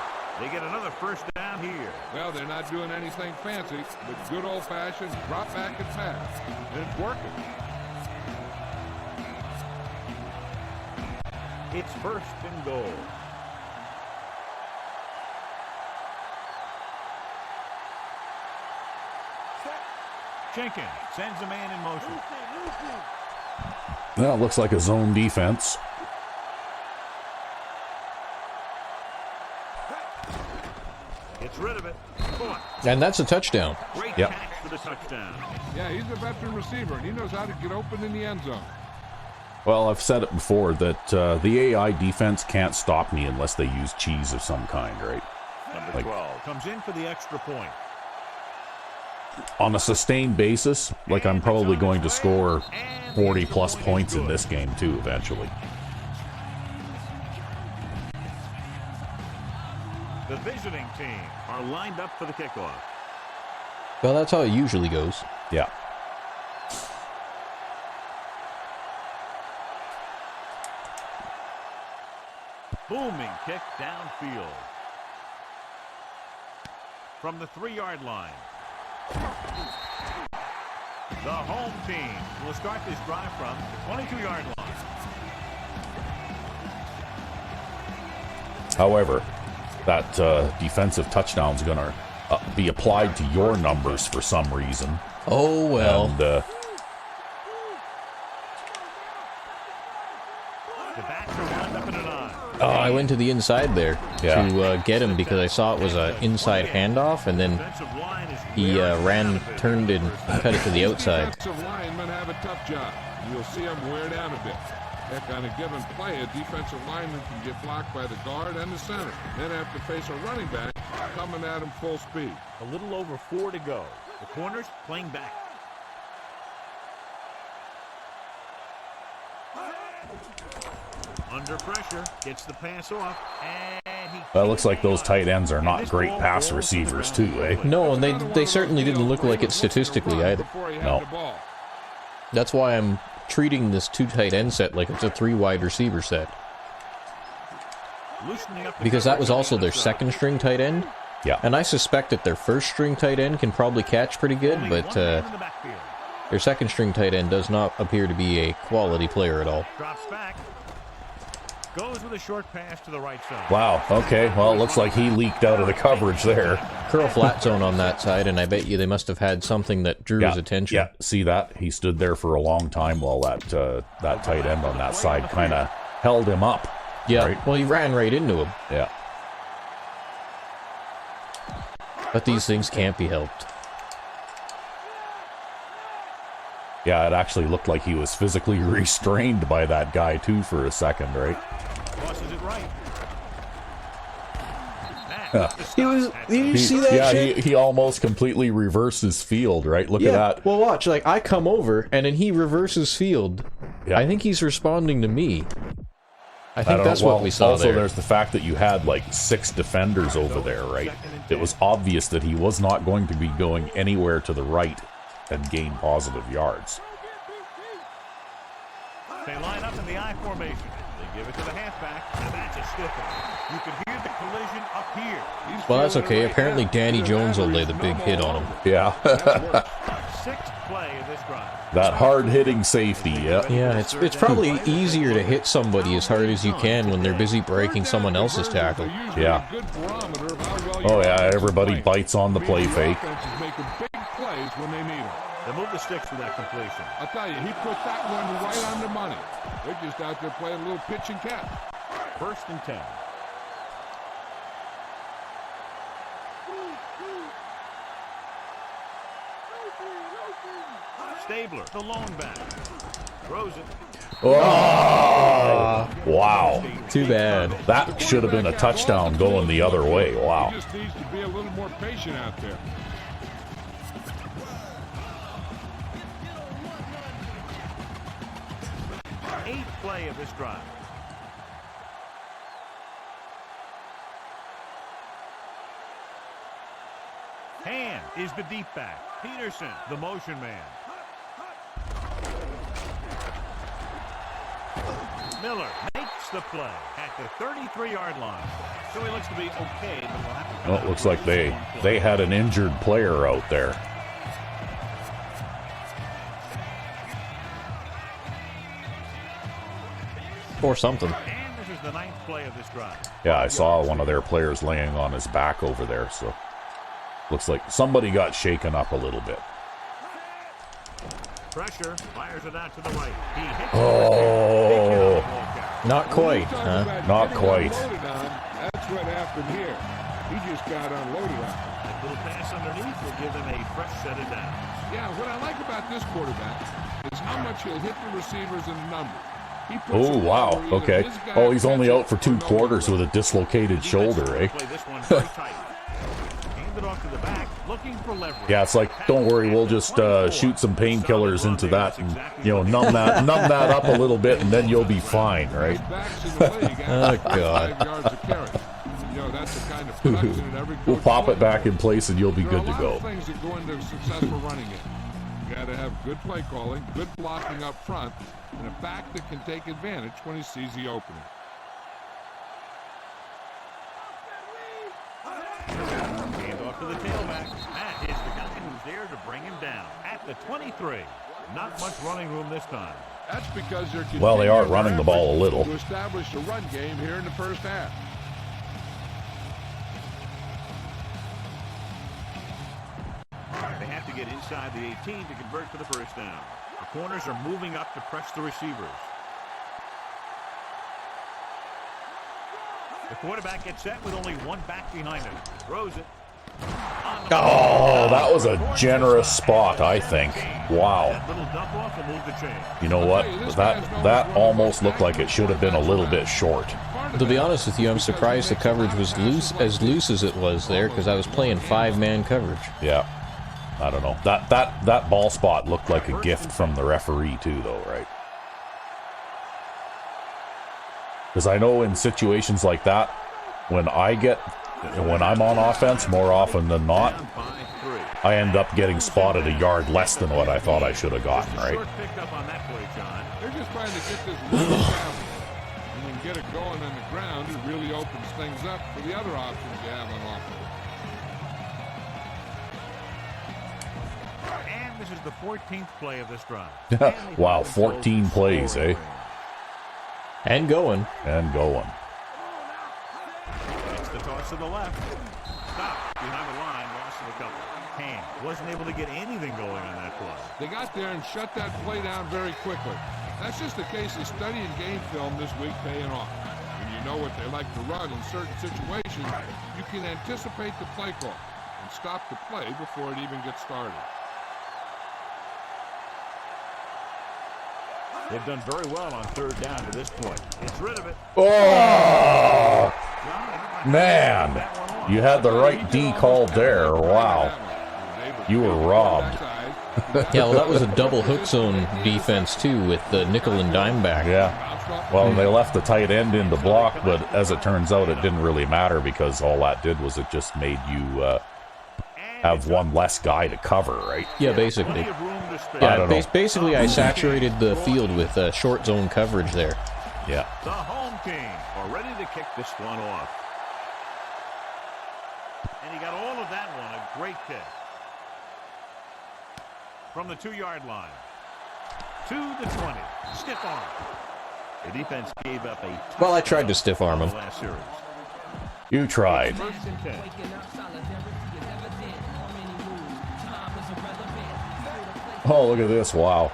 They get another first down here. Well, they're not doing anything fancy, but good old-fashioned drop back and pass. And it's working. It's first and goal. Jenkins sends a man in motion. Well, it looks like a zone defense. Gets rid of it. Caught. And that's a touchdown. Great Yep. catch for the touchdown. Yeah, he's a veteran receiver, and he knows how to get open in the end zone. Well, I've said it before that the AI defense can't stop me unless they use cheese of some kind, right? Number 12 comes in for the extra point. On a sustained basis, like I'm probably going to score 40-plus points in this game, too, eventually. The visiting team are lined up for the kickoff. Well, that's how it usually goes. Yeah. Booming kick downfield. From the 3-yard line. The home team will start this drive from the 22-yard line. However, that defensive touchdown is going to be applied to your numbers for some reason. Oh, well. And The backs are lined up in a 9. Oh, I went to the inside there Yeah. to get him because I saw it was an inside handoff, and then Defensive line is he ran, turned, and cut it to the outside. Defensive linemen have a tough job. You'll see them wear down a bit. Heck, on a given play, a defensive lineman can get blocked by the guard and the center. Then have to face a running back coming at him full speed. a little over 4 to go. The corners playing back. Under pressure, gets the pass off, and he... well, it looks like those tight ends are not great pass receivers, too, eh? No, and they certainly didn't look like it statistically either. Before he had No. the ball. That's why I'm treating this 2 tight end set like it's a 3 wide receiver set. loosening up the Because that was coverage also on their the side. second string tight end. Yeah. And I suspect that their first string tight end can probably catch pretty good, Only but one man in the backfield. their second string tight end does not appear to be a quality player at all. Drops back, Goes with a short pass to the right side. Wow, okay. Well, it looks like he leaked out of the coverage there. Curl flat zone on that side, and I bet you they must have had something that drew his attention. Yeah, see that? He stood there for a long time while that tight end on that side kind of held him up. Yeah, right? well, he ran right into him. Yeah. But these things can't be helped. Yeah, it actually looked like he was physically restrained by that guy, too, for a second, right? Tosses it right. Did you see that Yeah, shit? he almost completely reversed his field, right? Look at that. Well, watch. Like, I come over, and then he reverses field. Yeah. I think he's responding to me. I think don't know. that's what we saw also, there. there's the fact that you had like 6 defenders over there, right? It was obvious that he was not going to be going anywhere to the right and gain positive yards. They line up in the I formation. They give it to the halfback, and that's a stiffer. You can hear the collision up here. Well, that's okay. Apparently, Danny Jones will lay the big hit on him. Yeah. Sixth play of this drive. That hard-hitting safety, yeah. Yeah, it's probably easier to hit somebody as hard as you can when they're busy breaking someone else's tackle. Yeah. Oh, yeah, everybody bites on the play fake. They move the sticks for that completion. I'll tell you, he put that one right on the money. They're just out there playing a little pitch and catch. 1st and 10. Stabler, the lone back. Throws it. Oh, wow. Too bad. That should have been a touchdown going the other way. Wow. He just needs to be a little more patient out there. Eighth play of this drive. Hand is the deep back. Peterson, the motion man. Miller makes the play at the 33-yard line. So he looks to be okay, but we'll have to... Well, it looks like they had an injured player out there. Or something. And this is the 9th play of this drive. Yeah, I saw one of their players laying on his back over there, so looks like somebody got shaken up a little bit. Pressure, fires it out to the right. He hits Oh, Not quite, huh? not quite. That's what happened here. He just got unloaded on. That little pass underneath will give him a fresh set of downs. Yeah, what I like about this quarterback is how much he'll hit the receivers in the number. Oh, wow. Okay. Oh, he's only out for 2 quarters with a dislocated shoulder, eh? Play this one very tight. Hand it off to the back, looking for leverage. Yeah, it's like, don't worry, we'll just shoot some painkillers into that and, numb that up a little bit, and then you'll be fine, right? Oh, God. We'll pop it back in place, and you'll be good to go. Things that go into successful running it. You got to have good play calling, good blocking up front, and a back that can take advantage when he sees the opening. Hand off to the tailback. That is the guy who's there to bring him down at the 23. Not much running room this time. That's because they're Well, they are running the ball a little. to establish a run game here in the first half. They have to get inside the 18 to convert for the first down. The corners are moving up to press the receivers. The quarterback gets set with only one back behind him. Throws it. Oh, that was a generous spot, I think. Wow. That little dump off will move the chain. You know what? That almost looked like it should have been a little bit short. To be honest with you, I'm surprised the coverage was loose as it was there, because I was playing 5-man coverage. Yeah. I don't know. That ball spot looked like a gift from the referee too, though, right? Because I know in situations like that, when I'm on offense, more often than not, I end up getting spotted a yard less than what I thought I should have gotten, right? They're just trying to get this really down. And when you get it going on the ground, it really opens things up for the other options you have on offense. And this is the 14th play of this drive. Wow, 14 plays, eh? And going. And going. It's the toss to the left. Stop behind the line, loss of a couple. Hand wasn't able to get anything going on that play. They got there and shut that play down very quickly. That's just a case of studying game film this week paying off. When you know what they like to run in certain situations, you can anticipate the play call and stop the play before it even gets started. They've done very well on third down to this point. It's rid of it. Oh, man. You had the right D called there. Wow. You were robbed. Yeah, well, that was a double hook zone defense, too, with the nickel and dime back. Yeah. Well, they left the tight end in the block, but as it turns out, it didn't really matter because all that did was it just made you have one less guy to cover, right? Yeah, basically. Yeah, basically I saturated the field with short zone coverage there. Yeah. The home team are ready to kick this one off. And he got all of that one. A great kick. From the 2-yard line. To the 20. Stiff arm. The defense gave up a... Well, I tried to stiff arm him. Last series. You tried. First and 10. Oh, look at this. Wow.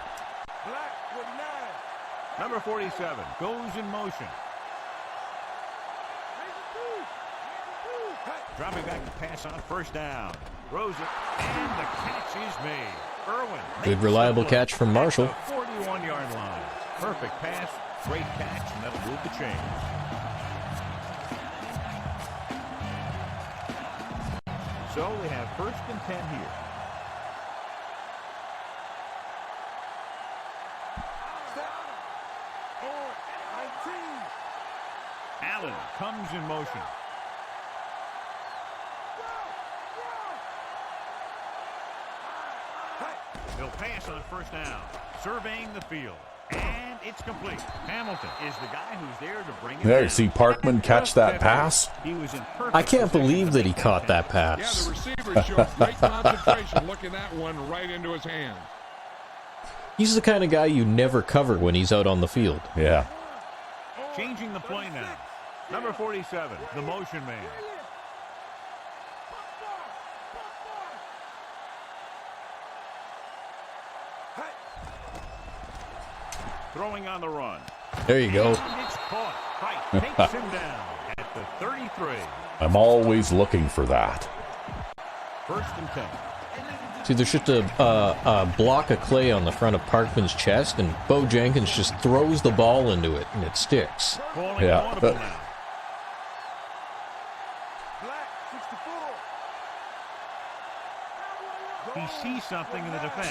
Number 47 goes in motion. Dropping back to pass on first down. Throws it, and the catch is made. Irwin. Good reliable catch from Marshall. 41-yard line. Perfect pass, great catch, and that'll move the chains. So we have first and 10 here. Allen comes in motion. He'll pass on first down. Surveying the field. And it's complete. Hamilton is the guy who's there to bring it There, down. you see Parkman catch that pass? He was in perfect I can't position believe to that he make caught that Yeah, pass. the receiver showed great concentration looking that one right into his hand. He's the kind of guy you never cover when he's out on the field. Yeah. Changing the play now. Number 47, the motion man. Throwing on the run. There you go. And it's caught. Price takes him down at the 33. I'm always looking for that. First and 10. See, there's just a block of clay on the front of Parkman's chest, and Bo Jenkins just throws the ball into it, and it sticks. Calling Yeah. audible now. He sees something in the defense.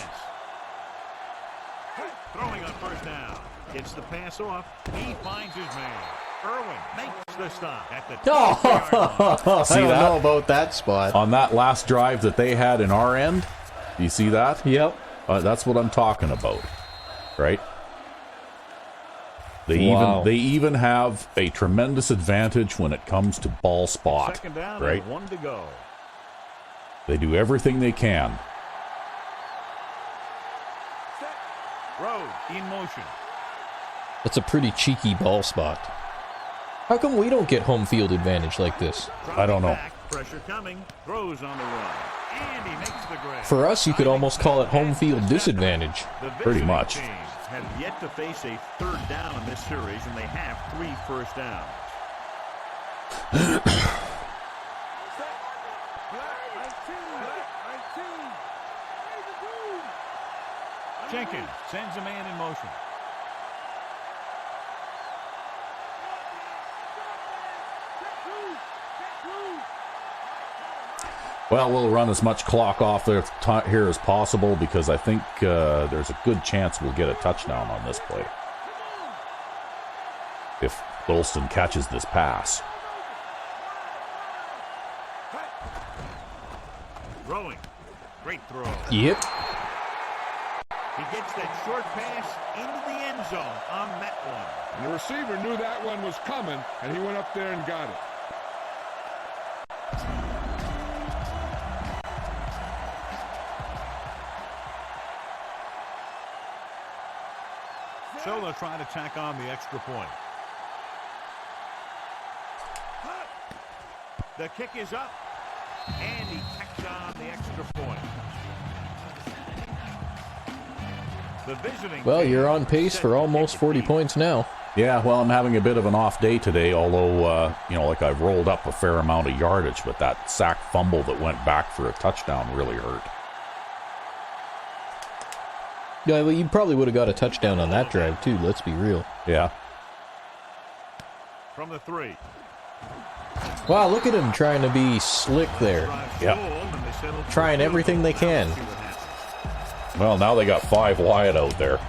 Throwing on first down. Gets the pass off. He finds his man. Irwin makes the stop at the 20-yard line. See I don't that? know about that spot. On that last drive that they had in our end, you see that? Yep. That's what I'm talking about, right? They Wow. even have a tremendous advantage when it comes to ball spot, Second down right? and 1 to go. They do everything they can. Rhodes in motion. That's a pretty cheeky ball spot. How come we don't get home field advantage like this? I don't know. Back, pressure coming. Throws on the run. And he makes the grab. For us, you could almost call it home field disadvantage. The Pretty visiting much. team have yet to face a third down in this series, and they have 3 first downs. Jenkins sends a man in motion. Well, we'll run as much clock off there here as possible because I think there's a good chance we'll get a touchdown on this play. If Golston catches this pass. Throwing. Great throw. Yep. He gets that short pass into the end zone on that one. And the receiver knew that one was coming, and he went up there and got it. So they'll try to tack on the extra point. The kick is up, and he tacks on the extra point. The visiting Well, team you're on pace for almost 40 points now. Yeah, well, I'm having a bit of an off day today, although, like I've rolled up a fair amount of yardage, but that sack fumble that went back for a touchdown really hurt. Yeah, well, you probably would have got a touchdown on that drive, too, let's be real. Yeah. From the 3. Wow, look at him trying to be slick there. Yeah. Trying everything they can. Well, now they got 5 wide out there.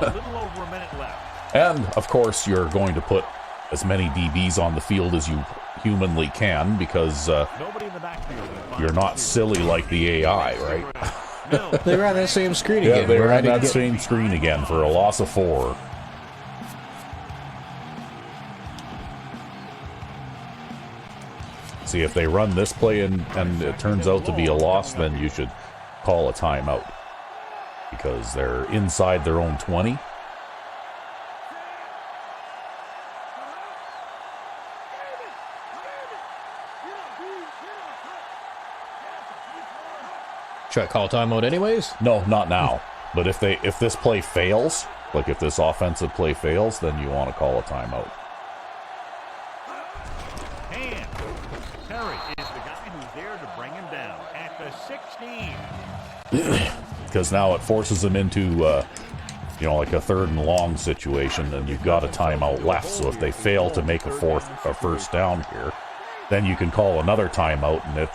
A little over a minute left. And, of course, you're going to put as many DBs on the field as you humanly can because Nobody in the backfield. you're not silly like the AI, right? They ran that same screen Yeah, again. they where I ran didn't that get- same screen again for a loss of 4. See, if they run this play and it turns out to be a loss, then you should call a timeout because they're inside their own 20. Should I call timeout anyways? No, not now. But if this play fails, like if this offensive play fails, then you want to call a timeout. And Terry is the guy who's there to bring him down at the 16. Because now it forces them into, like a 3rd and long situation, and you've got a timeout left. So if they fail to make a first down here, then you can call another timeout, and if,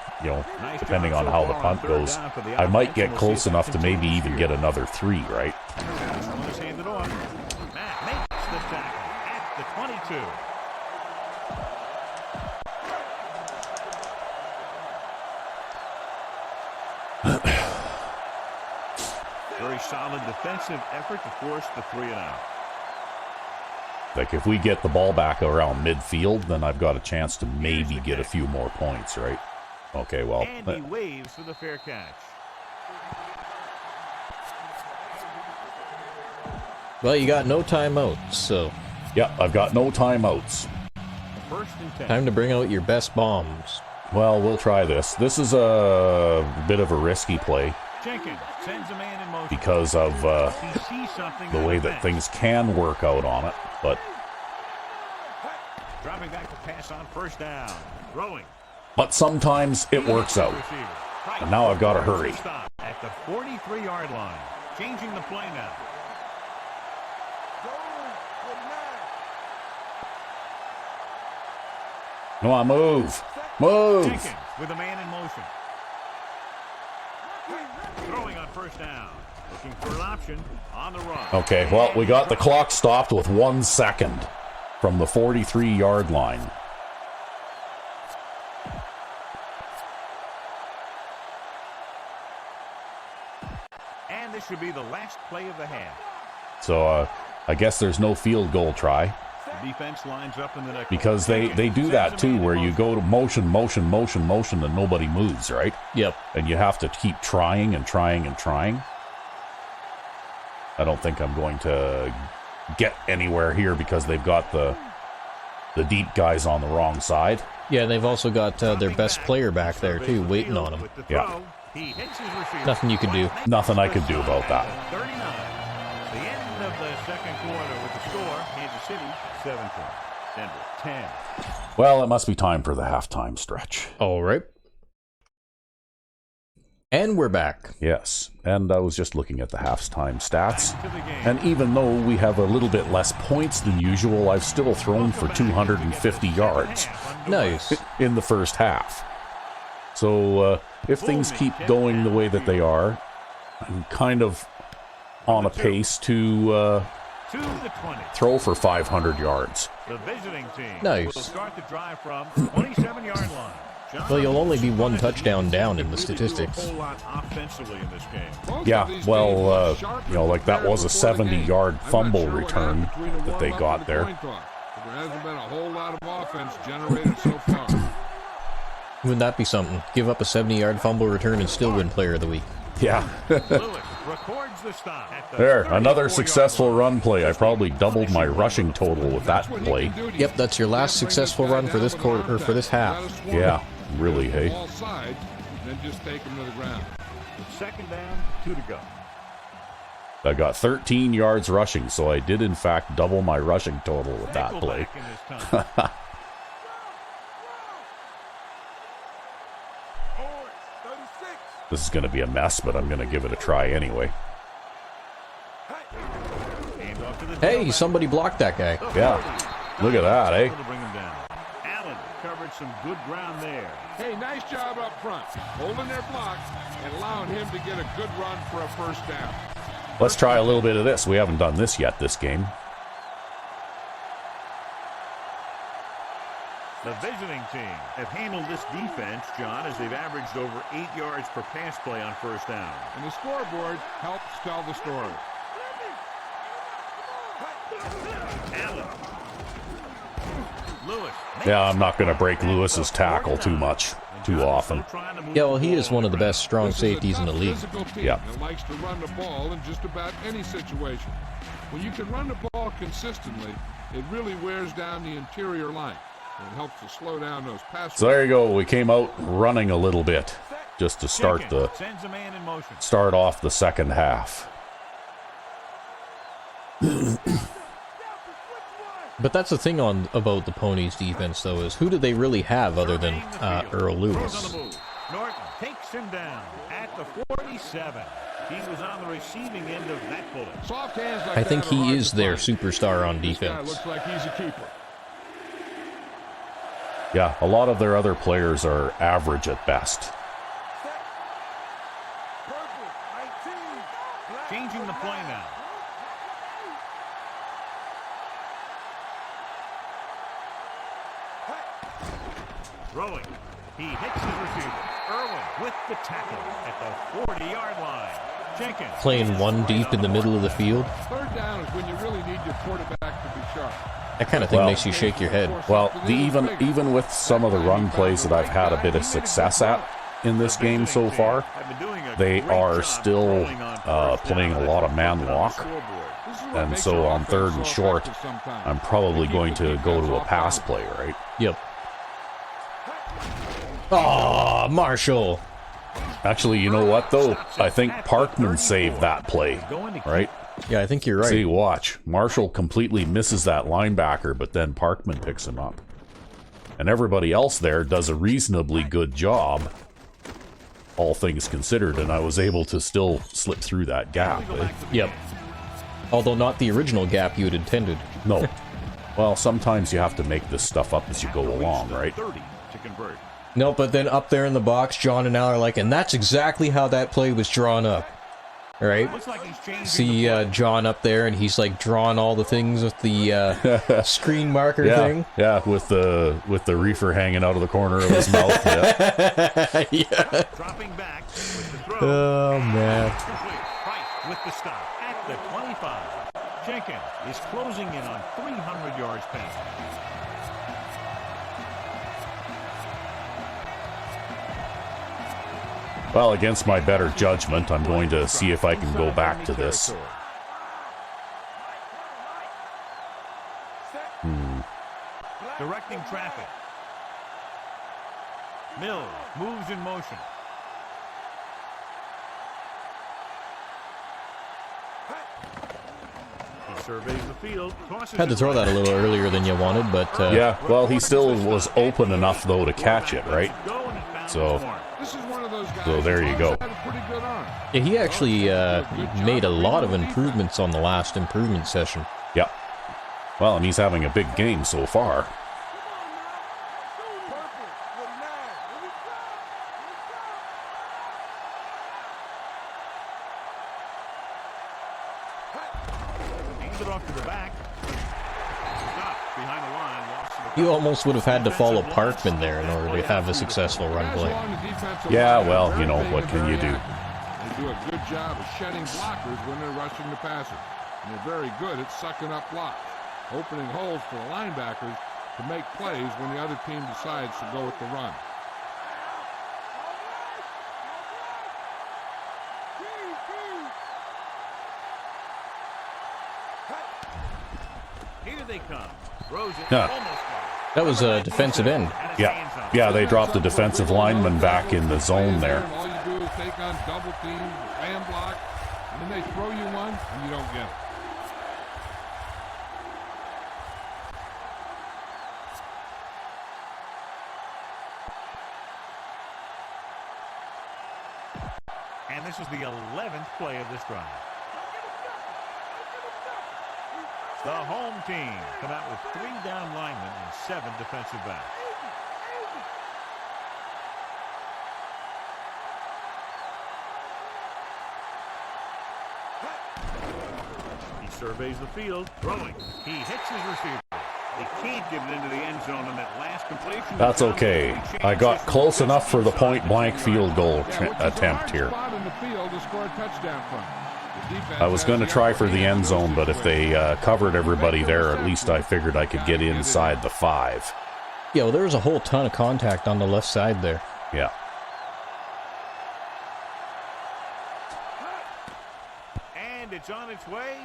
depending on how the punt goes, I might get close enough to maybe even get another 3, right? Someone's handed off. Matt makes the tackle at the 22. Very solid defensive effort to force the 3-and-out. Like, if we get the ball back around midfield, then I've got a chance to maybe get a few more points, right? Okay, well. And he waves for the fair catch. Well, you got no timeouts, so Yeah, I've got no timeouts. 1st and 10. time to bring out your best bombs. Well, we'll try this. This is a bit of a risky play Jenkins sends a man in motion. because of He sees something the on way the that bench. things can work out on it, but Dropping back to pass on 1st down. Throwing. sometimes it works out. Receiver. Right. And now I've got to hurry. Stop at the 43-yard line. Changing the play now. Go, 49. Come on, move. Move. Jenkins with a man in motion. Throwing on 1st down. Looking for an option on the run. Okay, well, we got the clock stopped with 1 second from the 43-yard line. And this should be the last play of the half. So I guess there's no field goal try The defense lines up in the next because they do that too, where you go to motion, and nobody moves, right? Yep. And you have to keep trying and trying and trying. I don't think I'm going to get anywhere here because they've got the deep guys on the wrong side. Yeah, they've also got their best player back there, too, waiting on him. Yeah. He hits his receiver. Nothing you can do. Nothing I could do about that. 39. The end of the second quarter with the score. Kansas City 17. Denver 10. Well, it must be time for the halftime stretch. All right. And we're back. Yes, and I was just looking at the halftime stats. To the game. And even though we have a little bit less points than usual, I've still thrown for 250 yards Nice. in the first half. So if things keep going the way that they are, I'm kind of on a pace to To the 20. throw for 500 yards. The visiting team Nice. will start the drive from 27-yard line. John, Well, you'll only be 1 touchdown down in the statistics. A whole lot offensively in this game. Both Yeah, of these well, teams sharp like that was a before the game. 70-yard I'm not fumble sure what return happened between the that they warm-up got and the there. coin toss, but there hasn't been a whole lot of offense generated so far. Wouldn't that be something? Give up a 70-yard fumble return and still win Player of the Week. Yeah. Lewis records the stop. At the There, another 34-yard successful line. run play. I probably doubled my rushing total with that play. Yep, that's your last successful run for this quarter, or for this half. Yeah, really, hey. All sides, then just take them to the ground. Second down, 2 to go. I got 13 yards rushing, so I did in fact double my rushing total with that play. Nickelback in this time. This is going to be a mess, but I'm going to give it a try anyway. Hand off to the Hey, tailback. somebody blocked that guy. Yeah, look at that, eh? To bring him down. Allen covered some good ground there. Hey, nice job up front, holding their block and allowing him to get a good run for a first down. Let's try a little bit of this. We haven't done this yet this game. The visiting team have handled this defense, John, as they've averaged over 8 yards per pass play on first down. And the scoreboard helps tell the story. Allen. Lewis. Yeah, I'm not going to break Lewis's tackle too much, too often. Yeah, well, he is one of the best strong safeties in the league. Physical team Yeah. that likes to run the ball in just about any situation. When you can run the ball consistently, it really wears down the interior line. It helps to slow down those passes. So there you go. We came out running a little bit just to start Sends a man in motion. start off the second half. But that's the thing about the Ponies' defense, though, is who do they really have other than Earl Lewis? Norton takes him down at the 47. He was on the receiving end of that bullet. Soft hands like I think that are he hard is to their find. superstar on This guy defense. looks like he's a keeper. Yeah, a lot of their other players are average at best. Changing the play now. Throwing. He hits his receiver. Irwin with the tackle at the 40-yard line. Jenkins. Playing one deep in the middle of the field, Third down is when you really need your quarterback to be sharp. that kind of thing Well- makes you shake your head. Well, even with some of the run plays that I've had a bit of success at in this game so far, they are still playing a lot of man lock. And so on third and short, I'm probably going to go to a pass play, right? Yep. Oh, Marshall. Actually, you know what, though? I think Parkman saved that play, right? Yeah, I think you're right. See, watch. Marshall completely misses that linebacker, but then Parkman picks him up. And everybody else there does a reasonably good job, all things considered, and I was able to still slip through that gap. Eh? Yep. Although not the original gap you had intended. No. Well, sometimes you have to make this stuff up as you go along, right? 30 to convert. No, but then up there in the box, John and Al are like, and that's exactly how that play was drawn up. Right? Looks like he's changing See the play. John up there, and he's like drawing all the things with the screen marker Yeah, thing. yeah, with the reefer hanging out of the corner of his mouth. Yeah. Yeah. Dropping back with the throw. Oh, man. Complete. Price with the stop at the 25. Jenkins is closing in on 300 yards passing. Well, against my better judgment, I'm going to see if I can go back to this. Directing traffic. Mills moves in motion. He surveys the field. Tosses Had to it throw right. that a little earlier than you wanted, but Yeah, well, he still was open enough, though, to catch it, right? Go and he found So- his mark. This is one of those guys So there you who's go. always had a pretty good arm. yeah, he actually made a lot of improvements on the last improvement session. Yeah. Well, and he's having a big game so far. Hands it off to the back. Stopped behind the line. Lost to the You almost would have had to follow Parkman there in order to have a successful run Guys play. along the defensive Yeah, line are well, very you know, big what and can you very do? active. They do a good job of shedding blockers when they're rushing the passer. And they're very good at sucking up blocks, opening holes for the linebackers to make plays when the other team decides to go with the run. Here they come. Throws it. Huh. Almost got That was a defensive end. it. And it's Yeah, hands up. yeah, they dropped the defensive lineman back in the zone there. All you do is take on double teams, man block, and then they throw you one, and you don't get it. And this is the 11th play of this drive. The home team come out with 3 down linemen and 7 defensive backs. He surveys the field, throwing. He hits his receiver. They can't get it into the end zone on that last completion. That's okay. I got close enough for the point-blank field goal attempt here. Spot in the field to score a touchdown from. The defense I was going to has try the for the end zone, but if they covered everybody there, at least I figured I could get inside the 5. Yeah, well, there was a whole ton of contact on the left side there. Yeah. And it's on its way.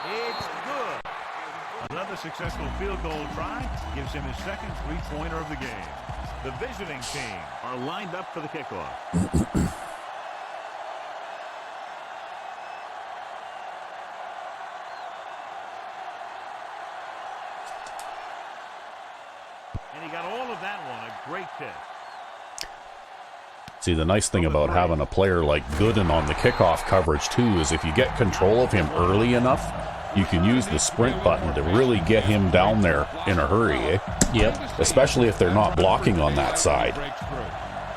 It's good. Another successful field goal try gives him his second three-pointer of the game. The visiting team are lined up for the kickoff. And he got all of that one, a great kick. See, the nice thing about having a player like Gooden on the kickoff coverage, too, is if you get control of him early enough, you can use the sprint button to really get him down there in a hurry, eh? Yep. Especially if they're not blocking on that side.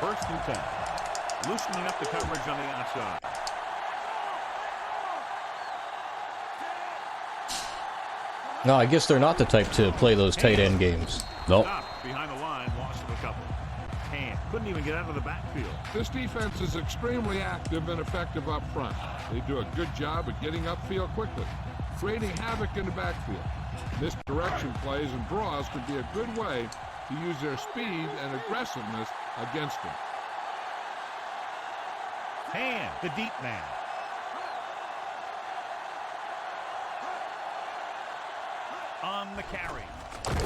First and 10. Loosening up the coverage on the outside. No, I guess they're not the type to play those tight end games. Nope. Stopped behind the line, lost of a couple. And couldn't even get out of the backfield. This defense is extremely active and effective up front. They do a good job of getting upfield quickly, creating havoc in the backfield. Misdirection plays and draws could be a good way to use their speed and aggressiveness against them. Hand, the deep man. On the carry.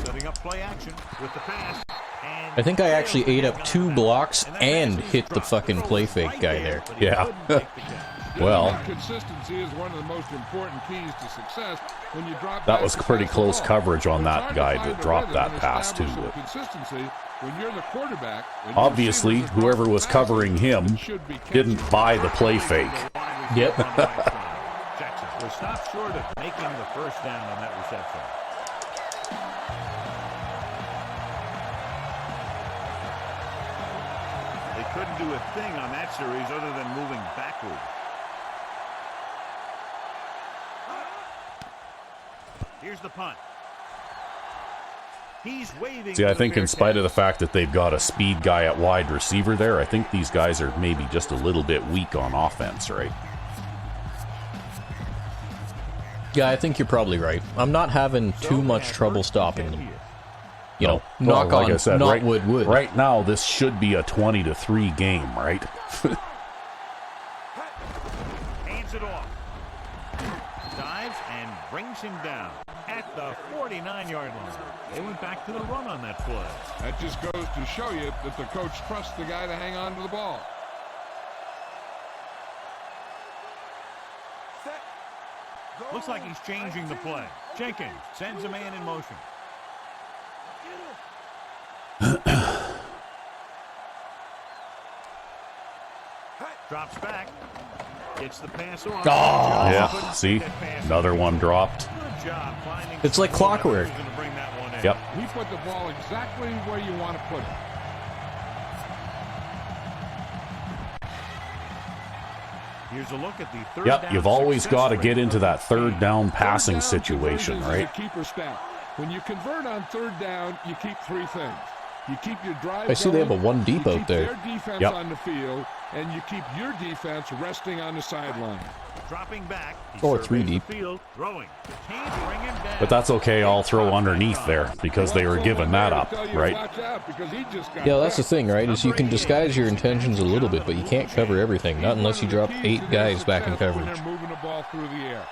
Setting up play action with the pass. And I think I actually ate up 2 blocks and hit the fucking play fake guy there. Yeah. Well, Consistency is one of the most important keys to success when you drop that back was to pretty pass the close ball. coverage on It's that hard to guy find that a dropped rhythm that and pass, too. establish some consistency when you're the quarterback. When your Obviously, receivers are whoever was dropping covering passes, him it should be catching. didn't buy the play fake. Yep. Jackson was stopped short of making the first down on that reception. They couldn't do a thing on that series other than moving backward. Here's the punt. He's waving. See, I think in spite of the fact that they've got a speed guy at wide receiver there, I think these guys are maybe just a little bit weak on offense, right? Yeah, I think you're probably right. I'm not having too much trouble stopping them. You know, Well, knock like on, I said, knock right, wood. right now this should be a 20-3 game, right? Hands it off. Dives and brings him down at the 49-yard line. They went back to the run on that play. That just goes to show you that the coach trusts the guy to hang on to the ball. Set. Go. Looks like he's changing the play. Jenkins sends a man in motion. Drops back. Gets the pass off. Yeah, see? Another one dropped. Good job finding. It's like clockwork. Gonna bring that one in. Yep. He put the ball exactly where you want to put it. Here's a look at the third Yep, down you've always success got to rate get into of that third team. down Third passing down situation, conversions is right? a keeper stat. When you convert on third down, you keep 3 things. You keep your drive I see they have a going, 1 deep you out keep there. their defense Yep. on the field, and you keep your defense resting on the sideline. Dropping back. He Or 3 surveys the deep. Field, throwing. Can't bring him down. But that's okay, I'll throw underneath there because they were Well, giving that I'll up, tell you, right? watch out, because he just got Yeah, that's the hit. thing, right? Is you can disguise your intentions a little bit, but you can't cover everything. Not unless you drop 8 guys back in When coverage. they're moving the ball through the air.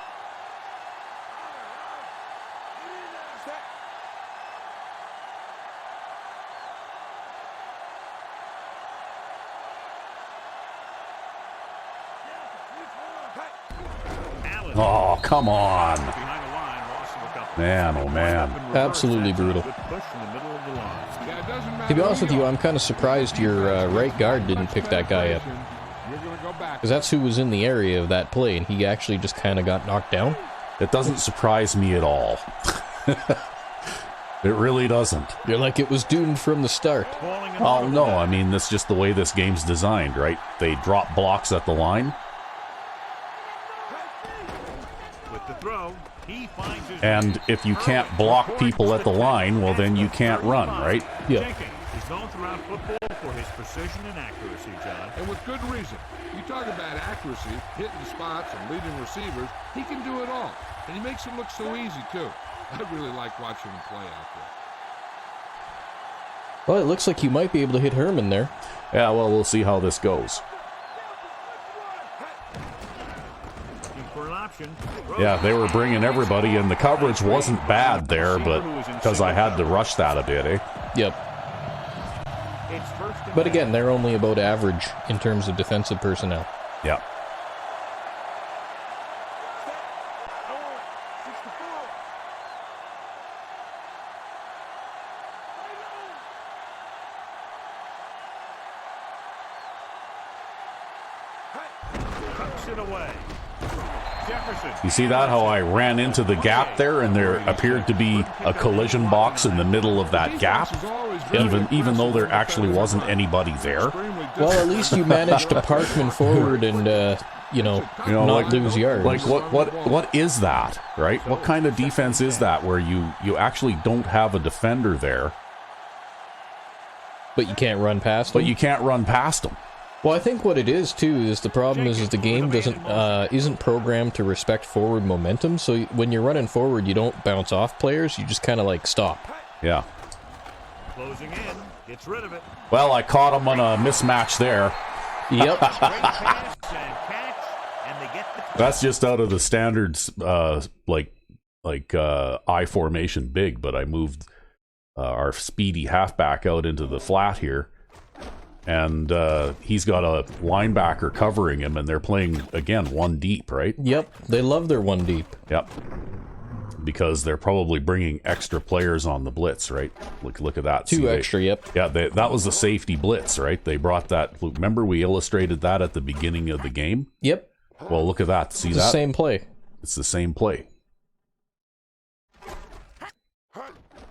Oh, come on. Behind the line, loss of a couple. Man, oh man. Absolutely brutal. Good push in the middle of the line. Yeah, it doesn't matter To be honest who with you, are. I'm kind of surprised your right guard didn't pick that guy up. You're gonna go back. Because that's who was in the area of that play, and he actually just kind of got knocked down. It doesn't surprise me at all. It really doesn't. You're like, it was doomed from the start. Falling in Oh, the no, I mean, that's just the way this game's designed, right? They drop blocks at the line, with the throw. He finds his and if you can't block people at the line, well, then you can't run, right? Yeah. Jenkins is known throughout football for his precision and accuracy, John. And with good reason. You talk about accuracy, hitting spots, and leading receivers. He can do it all. And he makes it look so easy, too. I really like watching him play out there. Well, it looks like you might be able to hit Herman there. Yeah, well, we'll see how this goes. Looking for an option. Yeah, they were bringing everybody, and the coverage wasn't bad there, but because I had to rush that a bit, eh? Yep. It's first and But again, they're only about average in terms of defensive personnel. Yeah. tucks it away. Jefferson. You see that, how I ran into the gap there, and there appeared to be a collision box in the middle of that gap, even though there actually wasn't anybody there. Well, at least you managed to park him forward and, not like, lose yards. Like what is that, right? What kind of defense is that where you actually don't have a defender there, But you can't run past him? but you can't run past them? Well, I think what it is too is the problem is the game isn't programmed to respect forward momentum. So when you're running forward, you don't bounce off players. You just kind of like stop. Yeah. Closing in. Gets rid of it. Well, I caught him on a mismatch there. Yep. Great pass and catch. And they get the That's just out of the standards, I formation big, but I moved our speedy halfback out into the flat here, and he's got a linebacker covering him, and they're playing again one deep, right? Yep. They love their one deep. Yep. Because they're probably bringing extra players on the blitz, right? Look at that. Two extra. Yep. Yeah, that was a safety blitz, right? They brought that. Remember, we illustrated that at the beginning of the game. Yep. Well, look at that. See It's that? the same play. It's the same play.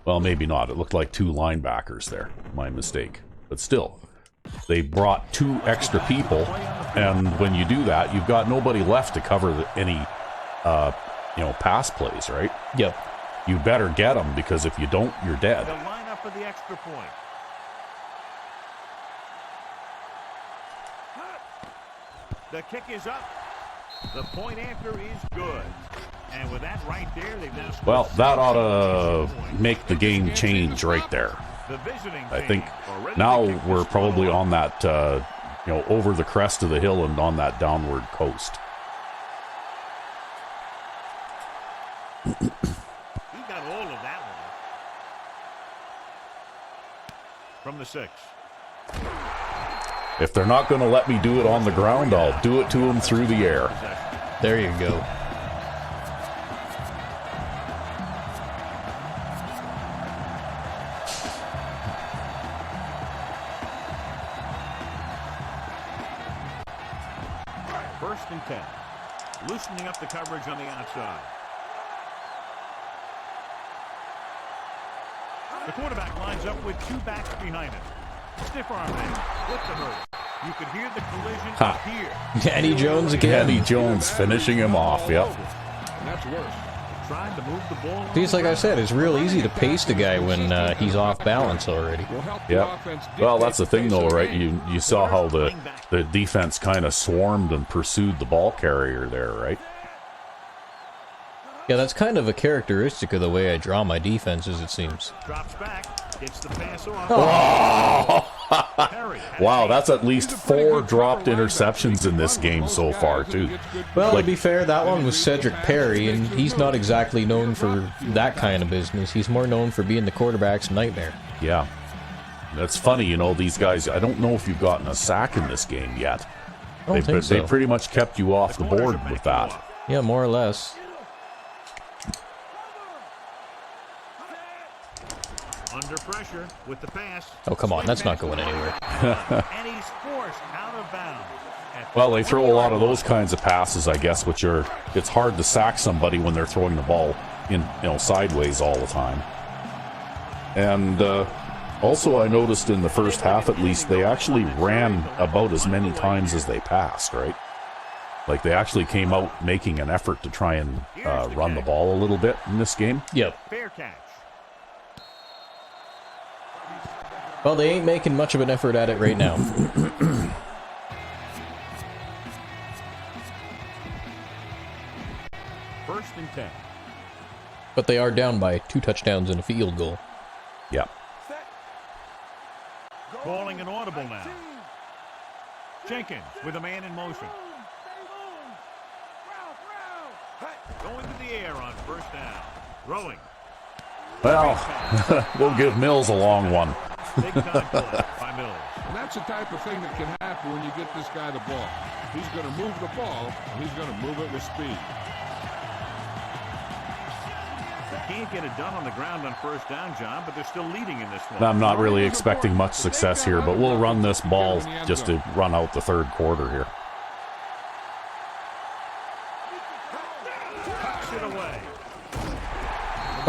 Well, maybe not. It looked like two linebackers there. My mistake. But still, they brought two extra people, and when you do that, you've got nobody left to cover any, pass plays, right? Yep. You better get them, because if you don't, you're dead. They'll line up for the extra point. The kick is up. The point after is good. And with that right there, they've now scored Well, that ought to 6 points. make the game change right there. The visiting I team think are ready to now kick we're this probably one on that, over the crest of the hill and on that downward coast. He got all of that one. From the 6. If they're not going to let me do it on the ground, I'll do it to them through the air. There you go. First and 10. Loosening up the coverage on the outside. The quarterback lines up with two backs behind him. Stiff arm man. Flip the hurdle. You could hear the collision up here. Danny Jones again. Danny Jones finishing him off, yep. And that's worse. Trying to move the ball. Because like I said, it's real easy to pace the guy when he's off balance already. Will help the Yep. offense Well, dictate that's the thing, though, pace of right? the game. You saw how the defense kind of swarmed and pursued the ball carrier there, right? Yeah, that's kind of a characteristic of the way I draw my defenses, it seems. Drops back. Gets the pass off. Oh! Perry. Wow, that's at least 4 dropped interceptions in this game so far, too. Well, to be fair, that one was Cedric Perry, and he's not exactly known for that kind of business. He's more known for being the quarterback's nightmare. Yeah. That's funny, these guys, I don't know if you've gotten a sack in this game yet. I don't think so. They pretty much kept you off the board with that. Yeah, more or less. Under pressure with the pass. Oh, come on, that's not going anywhere. And he's forced out of bounds. Well, they throw a lot of those kinds of passes, I guess, which are, it's hard to sack somebody when they're throwing the ball in, sideways all the time. And also I noticed in the first half, at least, they actually ran about as many times as they passed, right? Like, they actually came out making an effort to try and run the ball a little bit in this game. Yep. Fair catch. Well, they ain't making much of an effort at it right now. First and 10. But they are down by 2 touchdowns and a field goal. Yeah. Calling an audible now. Jenkins with a man in motion. Going to the air on first down. Throwing. Well, we'll give Mills a long one. Big time play by Mills. And that's the type of thing that can happen when you get this guy the ball. He's going to move the ball, and he's going to move it with speed. They can't get it done on the ground on first down, John, but they're still leading in this one. I'm not really expecting much success here, but we'll run this ball just to run out the third quarter here. Tucks it away.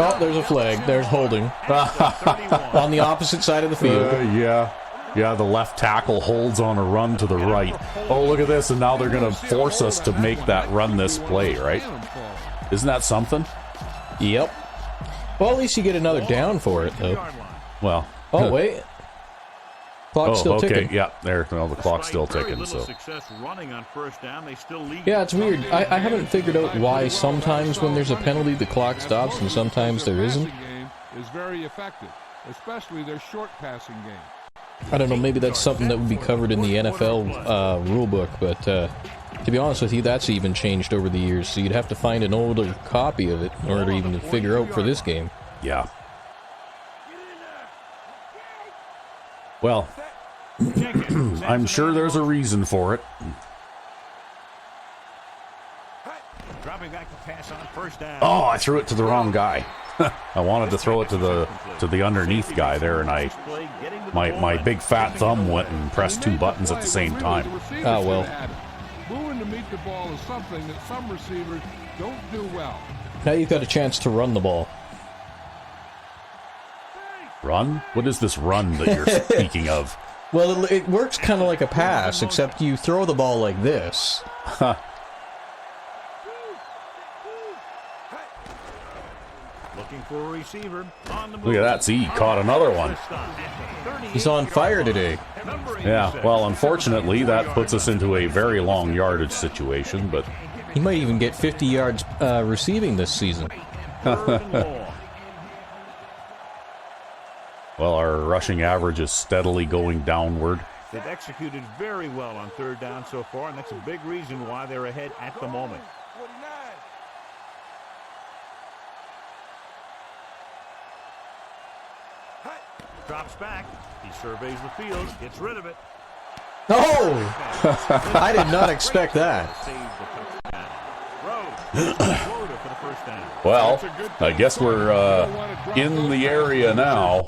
Oh, there's a flag. There's holding. On the opposite side of the field. Yeah, the left tackle holds on a run to the right. Oh, look at this, and now they're going to force us to make that run this play, right? Isn't that something? Yep. Well, at least you get another down for it, though. Well. Oh, wait. Clock's still okay, ticking. yeah, there. Well, the clock's still ticking, so. Success running on first down, they still lead. Yeah, it's weird. I haven't figured out why sometimes when there's a penalty, the clock stops, and sometimes there isn't. Game is very effective, especially their short passing game. I don't know, maybe that's something that would be covered in the NFL rulebook, but to be honest with you, that's even changed over the years, so you'd have to find an older copy of it in order to even figure out for this game. Yeah. Well, I'm sure there's a reason for it. Dropping back to pass on first down. Oh, I threw it to the wrong guy. I wanted to throw it to the underneath guy there, and my big fat thumb went and pressed 2 buttons at the same time. Ah, well. Moving to meet the ball is something that some receivers don't do well. Now you've got a chance to run the ball. Run? What is this run that you're speaking of? Well, it works kind of like a pass, except you throw the ball like this. Looking for a receiver on the move. Look at that. See, he caught another one. He's on fire today. Yeah, well, unfortunately, that puts us into a very long yardage situation, but... He might even get 50 yards receiving this season. Well, our rushing average is steadily going downward. They've executed very well on third down so far, and that's a big reason why they're ahead at the moment. Drops back. He surveys the field, gets rid of it. Oh! I did not expect that. Well, I guess we're in the area now.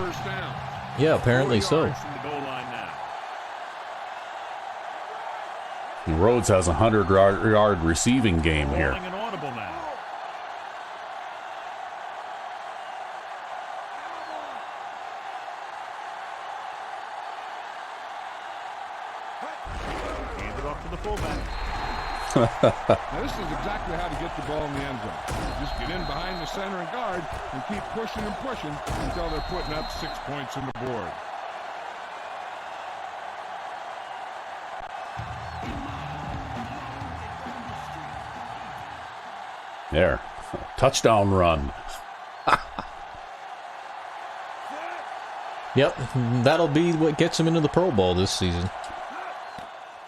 Yeah, apparently so. Rhodes has a 100-yard receiving game here. Now, this is exactly how to get the ball in the end zone. Just get in behind the center and guard and keep pushing and pushing until they're putting up 6 points on the board. There. Touchdown run. Yep, that'll be what gets him into the Pro Bowl this season.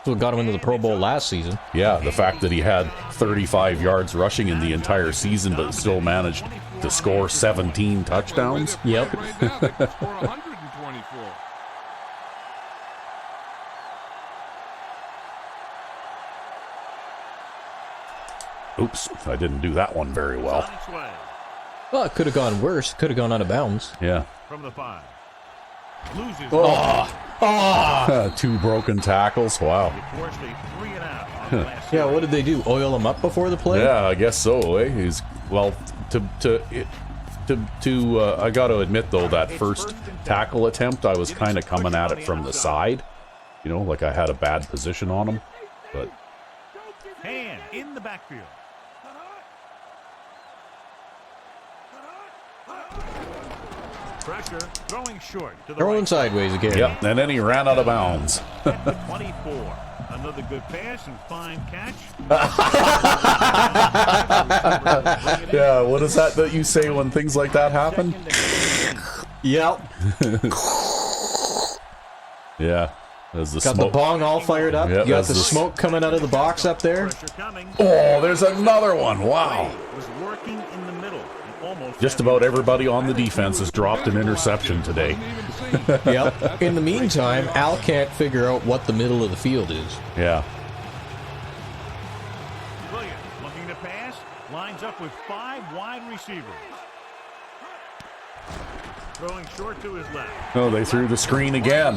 That's what got him into the Pro Bowl last season. Yeah, the fact that he had 35 yards rushing in the entire season, but still managed to score 17 touchdowns. Yep. Oops, I didn't do that one very well. On its way. Well, it could have gone worse. Could have gone out of bounds. Yeah. From the 5. Loses. Oh! 2 broken tackles. Wow. It forced a 3 and out on the last Yeah, series. what did they do? Oil him up before the play? Yeah, I guess so. He's well. I got to admit though, that first tackle attempt, I was kind of coming at it from the side. You know, like I had a bad position on him. But Hand in the backfield. Pressure, throwing short to the Throwing right. sideways again. yep, and then he ran out of bounds. At the 24. Another good pass and fine catch. Yeah, what is that you say when things like that happen? Yep. Yeah, there's the Got smoke. the bong all fired up. Yeah, You got that's the the- smoke coming out of the box up there. Pressure coming. Oh, there's another one. Wow. Was working in the middle. And almost Just about everybody on the defense has dropped an interception today. Yep. In the meantime, Al can't figure out what the middle of the field is. Yeah. Williams looking to pass. Lines up with 5 wide receivers. Throwing short to his left. No, they threw the screen again.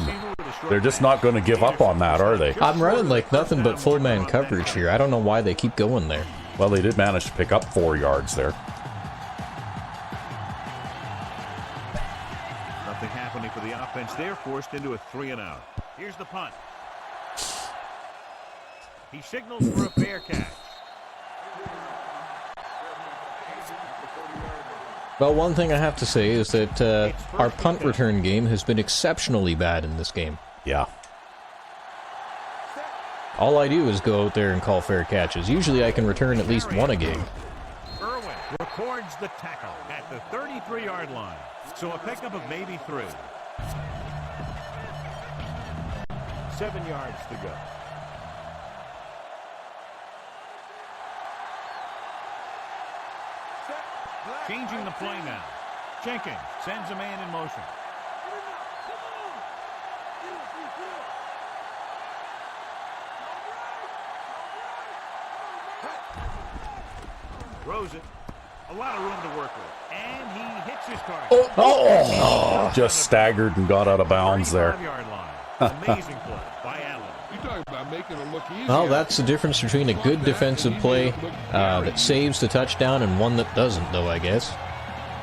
They're just not going to give up on that, are they? I'm running like nothing but full man coverage here. I don't know why they keep going there. Well, they did manage to pick up 4 yards there. Nothing happening for the offense. They're forced into a 3 and out. Here's the punt. He signals for a fair catch. Well, one thing I have to say is that our punt return game has been exceptionally bad in this game. Yeah. All I do is go out there and call fair catches. Usually I can return at least one a game. Irwin records the tackle at the 33-yard line. So a pickup of maybe 3. 7 yards to go. Changing the play now. Jenkins sends a man in motion. Throws it. A lot of room to work with. And he hits his target. Oh, just staggered and got out of bounds there. 35-yard line. Amazing play by Allen. You talk about making it look easy. Well, that's the difference between a good defensive play that saves the touchdown and one that doesn't, though, I guess.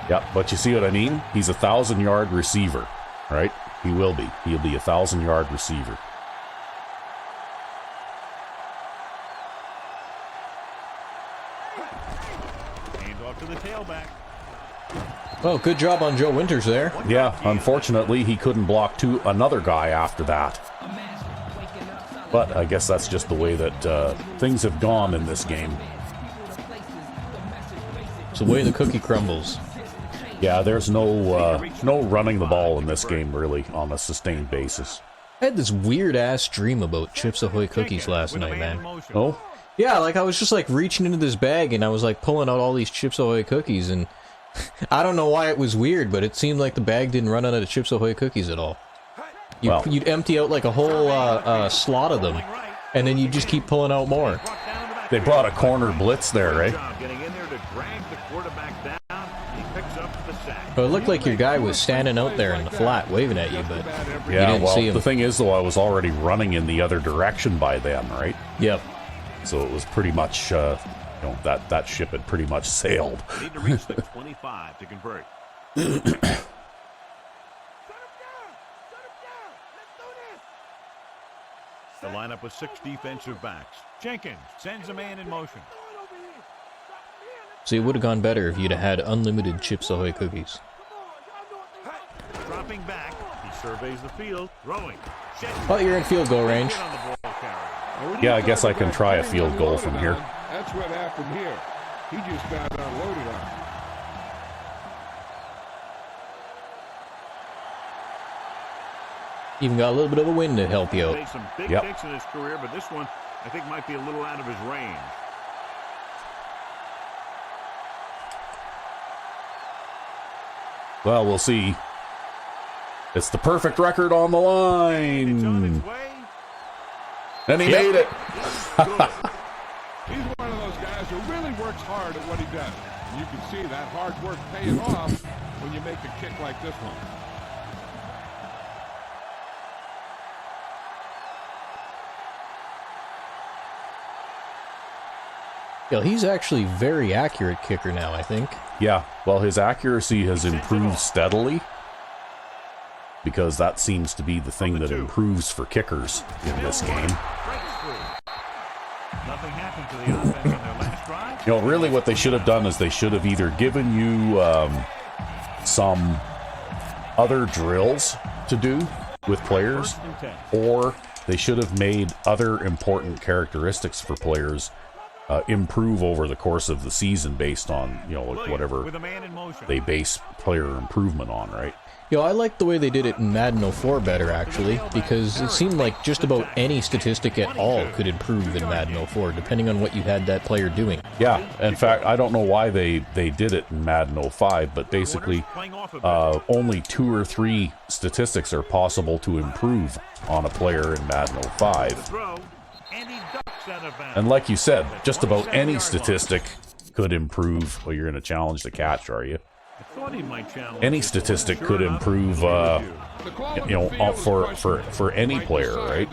Yeah, but you see what I mean? He's a 1,000-yard receiver, right? He will be. He'll be a 1,000-yard receiver. Hand off to the tailback. Well, good job on Joe Winters there. Yeah, unfortunately, he couldn't block another guy after that. But I guess that's just the way that things have gone in this game. It's the way the cookie crumbles. Yeah, there's no running the ball in this game, really, on a sustained basis. I had this weird-ass dream about Chips Ahoy cookies last night, man. Oh? Yeah, like I was just like reaching into this bag and I was like pulling out all these Chips Ahoy cookies and I don't know why it was weird, but it seemed like the bag didn't run out of Chips Ahoy cookies at all. You'd empty out like a whole slot of them and then you just keep pulling out more. They brought a corner blitz there, right? Getting in there to drag the quarterback down. He picks up the sack. But it looked like your guy was standing out there in the flat waving at you, but you Yeah, didn't well, see him. the thing is, though, I was already running in the other direction by then, right? Yep. So it was pretty much, that ship had pretty much sailed. Need to reach the 25 to convert. The lineup with 6 defensive backs. Jenkins sends a man in motion. So it would have gone better if you'd have had unlimited Chips Ahoy cookies. Dropping back, he surveys the field, throwing. Oh, you're in field goal range. On the ball carrier. Yeah, I guess I can try a field goal from here. That's what happened here. He just got unloaded on. Even got a little bit of a wind to help you out. Made some big Yep. kicks in his career, but this one I think might be a little out of his range. Well, we'll see. It's the perfect record on the It's on line. its way. And he made it. He's one of those guys who really works hard at what he does. And you can see that hard work paying off when you make a kick like this one. Yeah, he's actually very accurate kicker now, I think. Yeah, well, his accuracy has improved steadily because that seems to be the thing that improves for kickers in this game. Nothing happened to the offense on their last drive. You know, really what they should have done is they should have either given you some other drills to do with players, or they should have made other important characteristics for players improve over the course of the season based on, you know, whatever they base player improvement on, right? You know, I like the way they did it in Madden 04 better, actually, because it seemed like just about any statistic at all could improve in Madden 04, depending on what you had that player doing. Yeah, in fact, I don't know why they did it in Madden 05, but basically only 2 or 3 statistics are possible to improve on a player in Madden 05. And like you said, just about any statistic could improve. Well, you're going to challenge the catch, are you? Any statistic could improve, you know, for any player, right?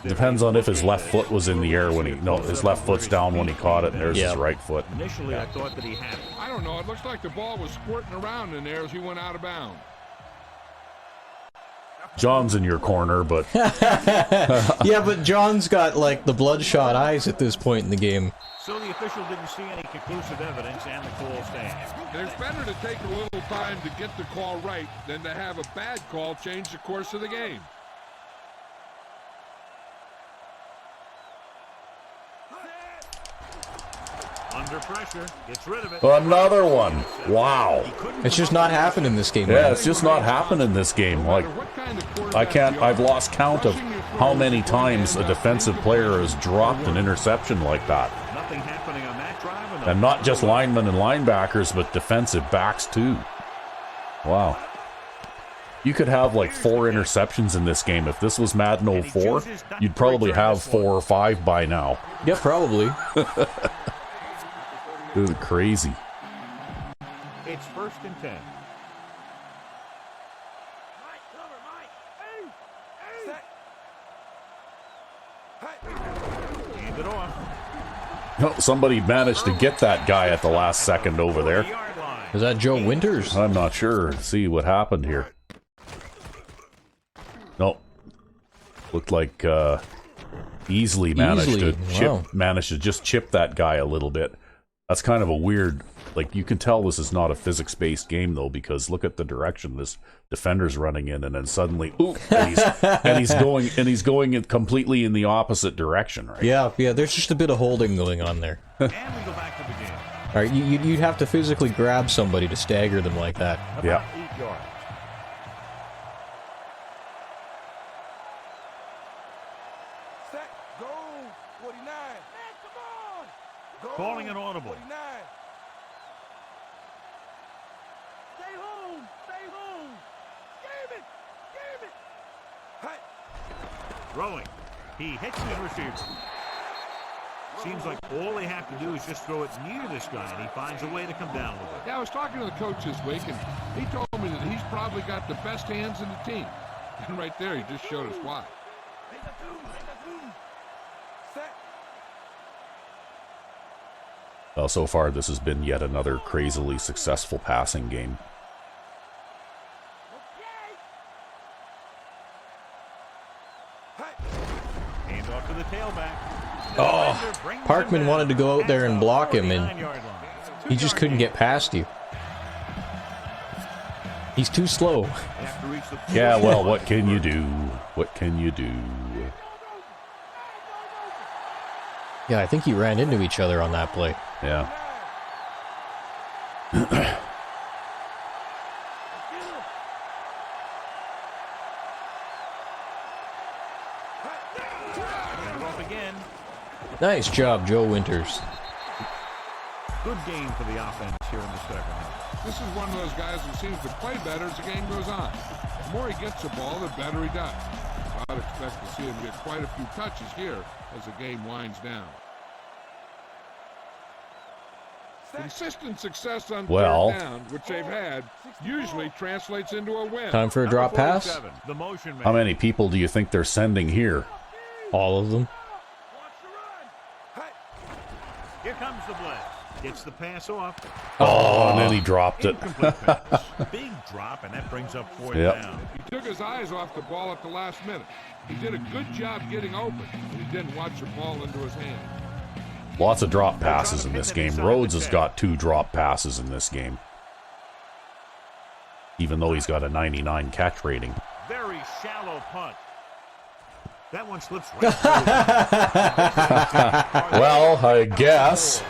Depends on if his left foot was in the air when his left foot's down when he caught it, and there's his right foot. Initially, I thought that he had it. I don't know. It looks like the ball was squirting around in there as he went out of bounds. John's in your corner, but yeah, but John's got like the bloodshot eyes at this point in the game. So the official didn't see any conclusive evidence, and the call stands. It's better to take a little time to get the call right than to have a bad call change the course of the game. Under pressure, gets rid of it. another one. Wow. It's just not happening in this game. Yeah, it's just not happening in this game. Like, I've lost count of how many times a defensive player has dropped an interception like that. Nothing happening on that drive. And not just linemen and linebackers, but defensive backs too. Wow. You could have like 4 interceptions in this game. If this was Madden 04, you'd probably have 4 or 5 by now. Yeah, probably. This is crazy. It's 1st and 10. Hand it off. Oh, somebody managed to get that guy at the last second over there. Is that Joe Winters? I'm not sure. Let's see what happened here. Nope. Looked like easily managed to just chip that guy a little bit. That's kind of a weird, like, you can tell this is not a physics-based game though, because look at the direction this defender's running in, and then suddenly, ooh, and he's going completely in the opposite direction, right? Yeah, there's just a bit of holding going on there. And we go back to the game. All right, you'd have to physically grab somebody to stagger them like that. Yeah. 8 yards. Set, go, 49. Come on. Go, Calling an audible. 49. Stay home. Stay home. Game it. Game it. Hey. Throwing. He hits his receiver. Seems like all they have to do is just throw it near this guy, and he finds a way to come down with it. Yeah, I was talking to the coach this week, and he told me that he's probably got the best hands in the team. And right there, he just showed us why. Set. Well, so far this has been yet another crazily successful passing game. Hand off to the tailback. Oh, Parkman wanted to go out there and block him, and he just couldn't get past you. He's too slow. Yeah, well, what can you do? What can you do? Yeah, I think he ran into each other on that play. Yeah. Nice job, Joe Winters. Good game for the offense here in the second half. This is one of those guys who seems to play better as the game goes on. The more he gets the ball, the better he does. I'd expect to see him get quite a few touches here as the game winds down. Consistent success on third down, which they've had, usually translates into a win. Time for a drop pass. The motion man. How many people do you think they're sending here? All of them. Here comes the blitz. Gets the pass off. Oh, and then he dropped it. Incomplete pass. Big drop, and that brings up fourth down. He took his eyes off the ball at the last minute. He did a good job getting open, but he didn't watch the ball into his hand. Lots of drop passes in this game. Rhodes has got 2 drop passes in this game. Even though he's got a 99 catch rating. Very shallow punt. That one slips right through. Well, I guess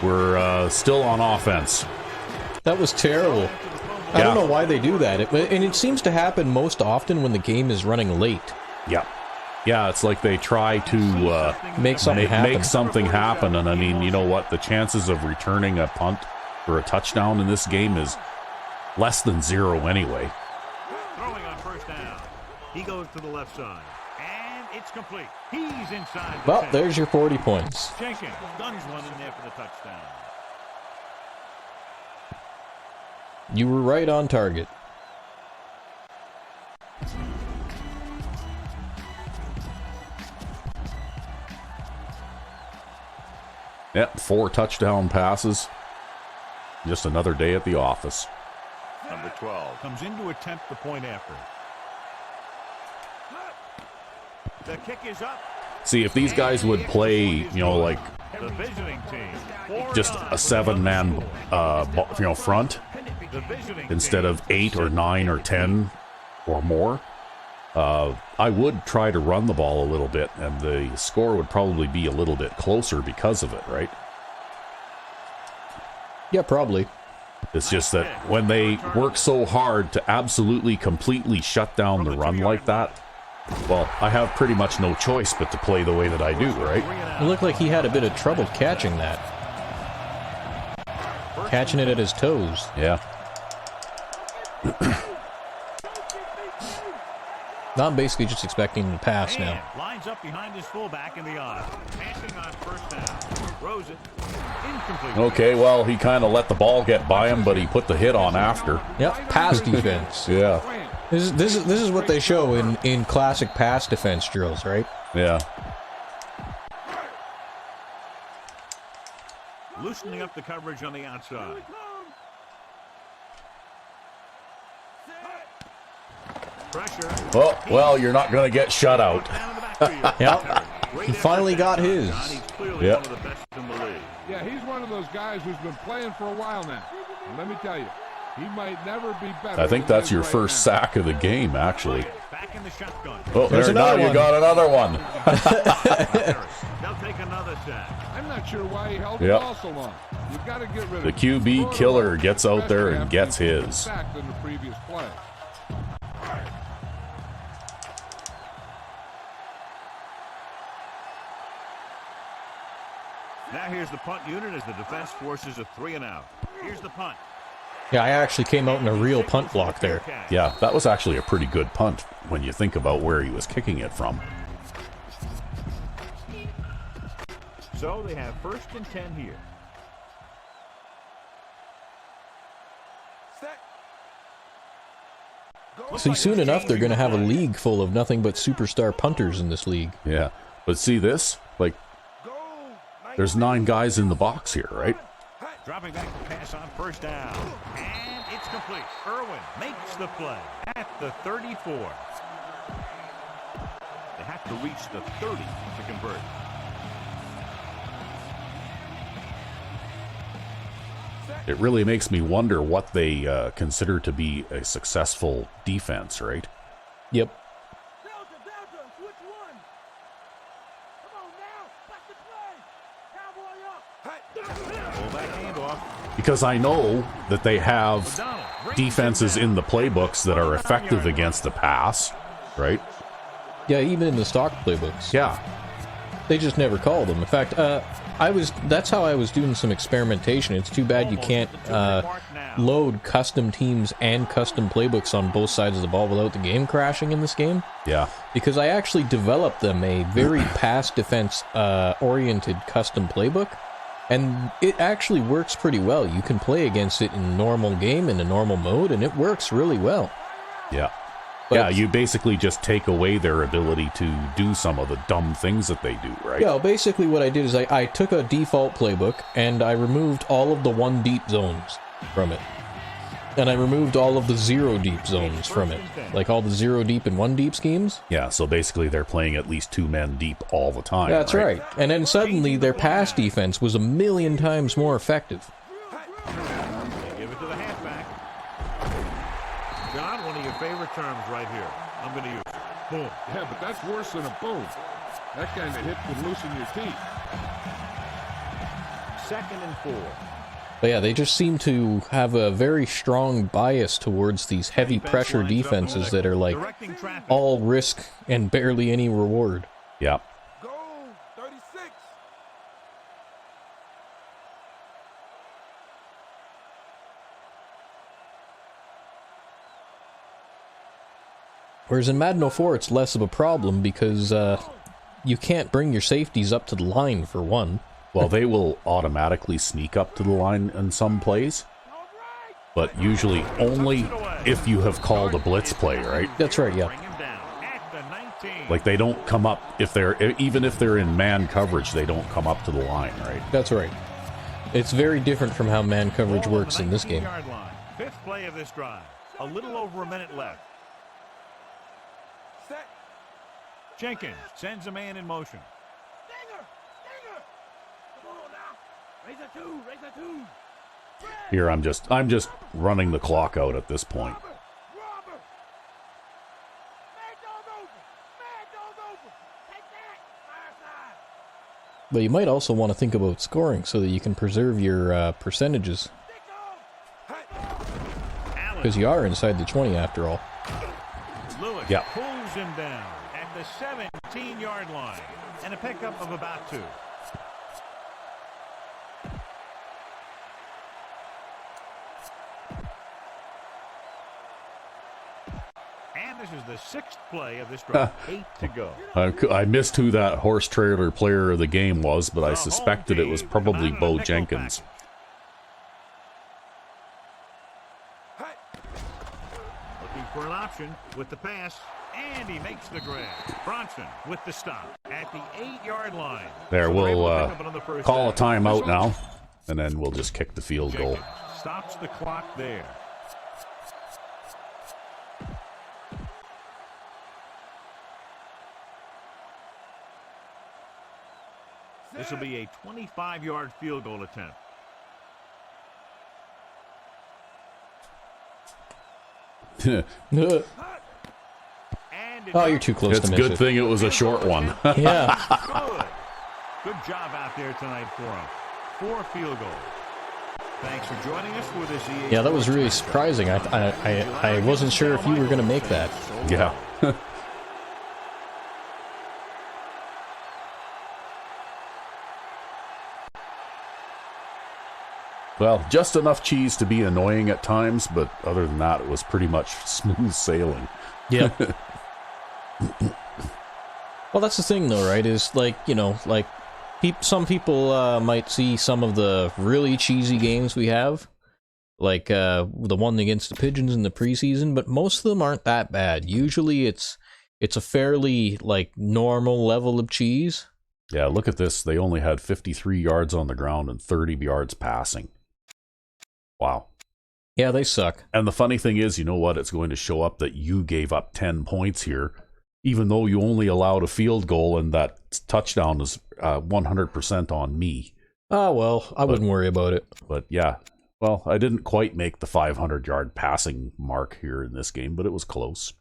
we're still on offense. That was terrible. I don't know why they do that. And it seems to happen most often when the game is running late. Yeah. Yeah, it's like they try to make something happen. And I mean, you know what? The chances of returning a punt for a touchdown in this game is less than 0 anyway. Throwing on first down. He goes to the left side. And it's complete. He's inside the 10. There's your 40 points. Jenkins guns one in there for the touchdown. You were right on target. Yep, 4 touchdown passes. Just another day at the office. Number 12 comes in to attempt the point after. The kick is up. See, if these guys would play, you know, like The visiting team. just a 7-man, front instead of 8 or 9 or 10 or more, I would try to run the ball a little bit, and the score would probably be a little bit closer because of it, right? Yeah, probably. It's just that when they work so hard to absolutely, completely shut down the run like that, well, I have pretty much no choice but to play the way that I do, right? It looked like he had a bit of trouble catching that. Catching it at his toes. Yeah. Now I'm basically just expecting him to pass now. Lines up behind his fullback in the odd. Passing on first down. Throws it. Incomplete. Okay, well, he kind of let the ball get by him, but he put the hit on after. Yep, pass defense. Yeah. This is what they show in classic pass defense drills, right? Yeah. Loosening up the coverage on the outside. Pressure. Oh, well, you're not going to get shut out. Yep. He finally got his. Yep. Yeah, he's one of those guys who's been playing for a while now. And let me tell you, he might never be better. I think that's your first sack of the game, actually. Back in the shotgun. Oh, There's there, now another you one. got another one. They'll take another sack. I'm not sure why he held the ball so long. You've got to get rid of The QB killer gets out there and gets his. Sacked in the previous play. Now here's the punt unit as the defense forces a 3-and-out. Here's the punt. Yeah, I actually came out in a real punt block there. Yeah, that was actually a pretty good punt when you think about where he was kicking it from. So they have 1st and 10 here. See, soon enough, they're going to have a league full of nothing but superstar punters in this league. Yeah, but see this? Like, there's 9 guys in the box here, right? Dropping back to pass on first down. And it's complete. Irwin makes the play at the 34. They have to reach the 30 to convert. It really makes me wonder what they consider to be a successful defense, right? Yep. Delta, switch one. Come on now, back to play. Cowboy up. Pull that handoff. Because I know that they have defenses in the playbooks that are effective against the pass, right? Yeah, even in the stock playbooks. Yeah. They just never call them. In fact, That's how I was doing some experimentation. It's too bad you can't load custom teams and custom playbooks on both sides of the ball without the game crashing in this game. Yeah. Because I actually developed them a very pass defense oriented custom playbook, and it actually works pretty well. You can play against it in a normal game, in a normal mode, and it works really well. Yeah. But yeah, you basically just take away their ability to do some of the dumb things that they do, right? Yeah, basically what I did is I took a default playbook and I removed all of the 1 deep zones from it. And I removed all of the 0 deep zones from it. Like all the 0 deep and 1 deep schemes. Yeah, so basically they're playing at least 2 men deep all the time. That's right. And then suddenly their pass defense was 1,000,000 times more effective. Give it to the halfback. John, one of your favorite terms right here. I'm going to use it. Boom. Yeah, but that's worse than a boom. That kind of hit would loosen your teeth. 2nd and 4. But yeah, they just seem to have a very strong bias towards these heavy pressure defenses that are like all risk and barely any reward. Yeah. Go, 36. Whereas in Madden 04, it's less of a problem because you can't bring your safeties up to the line for one. Well, they will automatically sneak up to the line in some plays, but usually only if you have called a blitz play, right? That's right, yeah. Like they don't come up even if they're in man coverage, they don't come up to the line, right? That's right. It's very different from how man coverage works in this game. 5th play of this drive. A little over a minute left. Set. Jenkins sends a man in motion. Come on now. Raise a 2. Raise a 2. Here I'm just running the clock out at this point. Robber. Mad dog over. Mad dog over. Take that. Fire side. But you might also want to think about scoring so that you can preserve your percentages. Because you are inside the 20 after all. Lewis Yeah. pulls him down at the 17-yard line. And a pickup of about 2. And this is the 6th play of this drive. 8 to go. I missed who that horse trailer player of the game was, but I suspected it was probably Bo Jenkins. Looking for an option with the pass, and he makes the grab. Bronson with the stop at the 8-yard line. There, So we'll able to pick up another first call a down. timeout now, and then we'll just kick the field goal. Jenkins stops the clock there. This will be a 25-yard field goal attempt. Oh, you're too close It's to a miss good it. thing it was a short one. Yeah. Good job out there tonight for him. 4 field goals. Thanks for joining us for this EA. Yeah, that was really surprising. I wasn't sure if you were going to make that. Yeah. Well, just enough cheese to be annoying at times, but other than that, it was pretty much smooth sailing. Yep. Well, that's the thing, though, right? Is like, you know, like some people might see some of the really cheesy games we have, like the one against the Pigeons in the preseason, but most of them aren't that bad. Usually, it's a fairly like normal level of cheese. Yeah, look at this. They only had 53 yards on the ground and 30 yards passing. Wow. Yeah, they suck. And the funny thing is, you know what? It's going to show up that you gave up 10 points here, even though you only allowed a field goal, and that touchdown is 100% on me. Oh, well, I wouldn't worry about it. But yeah, well, I didn't quite make the 500-yard passing mark here in this game, but it was close.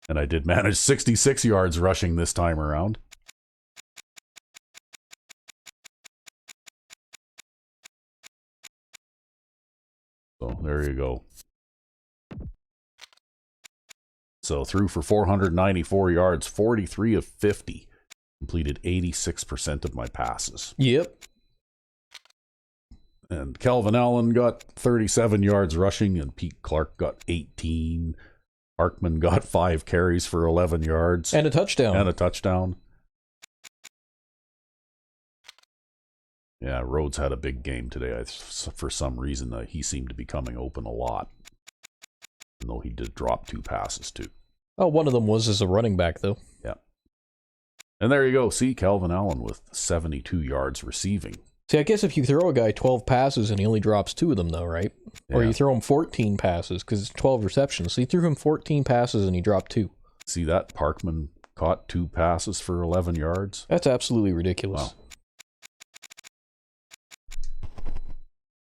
And I did manage 66 yards rushing this time around. So there you go. So threw for 494 yards, 43 of 50. completed 86% of my passes. Yep. And Calvin Allen got 37 yards rushing, and Pete Clark got 18. Arkman got 5 carries for 11 yards. And a touchdown. Yeah, Rhodes had a big game today. For some reason, he seemed to be coming open a lot. Even though he did drop 2 passes, too. Oh, one of them was as a running back, though. Yeah. And there you go. See, Calvin Allen with 72 yards receiving. See, I guess if you throw a guy 12 passes and he only drops 2 of them, though, right? Yeah. Or you throw him 14 passes because it's 12 receptions. So you threw him 14 passes and he dropped 2. See that? Parkman caught 2 passes for 11 yards. That's absolutely ridiculous. Wow.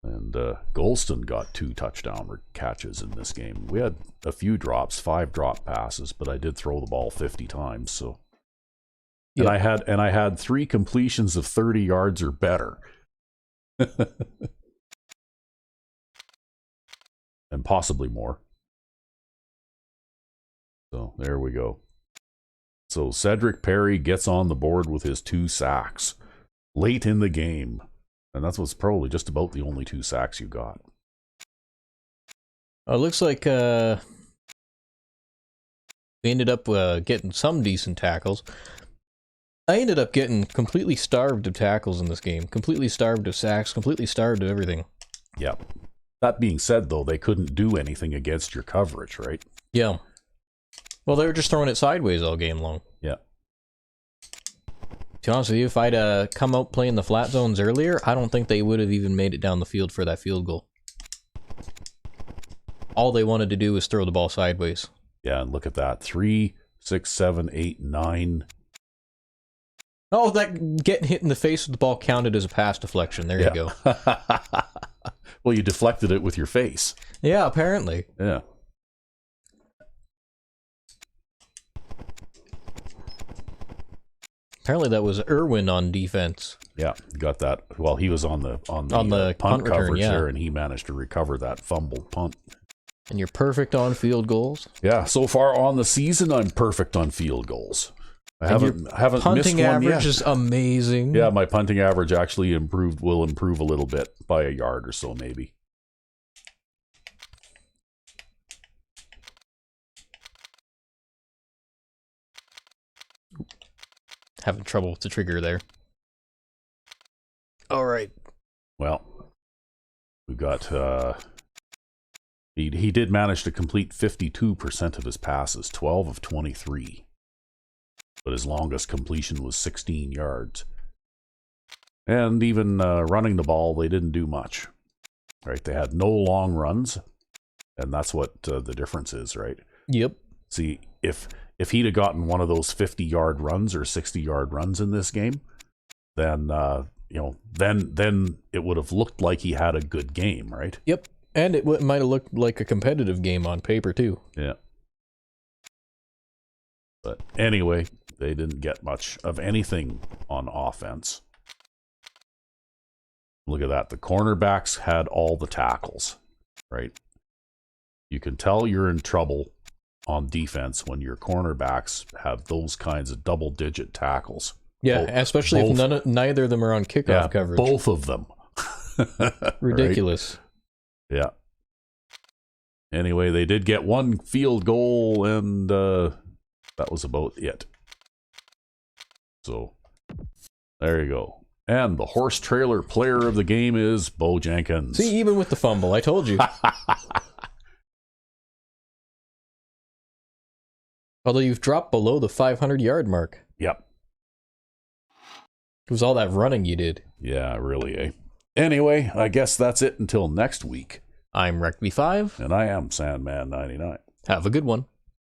And Golston got 2 touchdown catches in this game. We had a few drops, 5 drop passes, but I did throw the ball 50 times. So, yep. and I had 3 completions of 30 yards or better, and possibly more. So there we go. So Cedric Perry gets on the board with his 2 sacks late in the game. And that's what's probably just about the only 2 sacks you got. It looks like we ended up getting some decent tackles. I ended up getting completely starved of tackles in this game. Completely starved of sacks. Completely starved of everything. Yep. That being said, though, they couldn't do anything against your coverage, right? Yeah. Well, they were just throwing it sideways all game long. Yeah. To be honest with you, if I'd come out playing the flat zones earlier, I don't think they would have even made it down the field for that field goal. All they wanted to do was throw the ball sideways. Yeah, and look at that. 3, 6, 7, 8, 9. Oh, that getting hit in the face with the ball counted as a pass deflection. There you go. Well, you deflected it with your face. Yeah, apparently. Yeah. Apparently that was Irwin on defense. Yeah, got that. Well, he was on the punt coverage there, and he managed to recover that fumbled punt. And you're perfect on field goals? Yeah, so far on the season, I'm perfect on field goals. I haven't missed one yet. Punting average is amazing. Yeah, my punting average actually will improve a little bit by a yard or so, maybe. Having trouble with the trigger there. All right. Well, we got he did manage to complete 52% of his passes, 12 of 23. But his longest completion was 16 yards. And even running the ball, they didn't do much. Right? They had no long runs, and that's what the difference is, right? Yep. See, if he'd have gotten one of those 50-yard runs or 60-yard runs in this game, then then it would have looked like he had a good game, right? Yep. And it might have looked like a competitive game on paper too. Yeah. But anyway, they didn't get much of anything on offense. Look at that. The cornerbacks had all the tackles, right? You can tell you're in trouble on defense when your cornerbacks have those kinds of double-digit tackles. Yeah, especially if neither of them are on kickoff coverage. Both of them. Ridiculous. Right? Yeah. Anyway, they did get 1 field goal, and that was about it. So, there you go. And the horse trailer player of the game is Bo Jenkins. See, even with the fumble, I told you. Although you've dropped below the 500-yard mark. Yep. It was all that running you did. Yeah, really, eh? Anyway, I guess that's it until next week. I'm Rec B5. And I am Sandman99. Have a good one.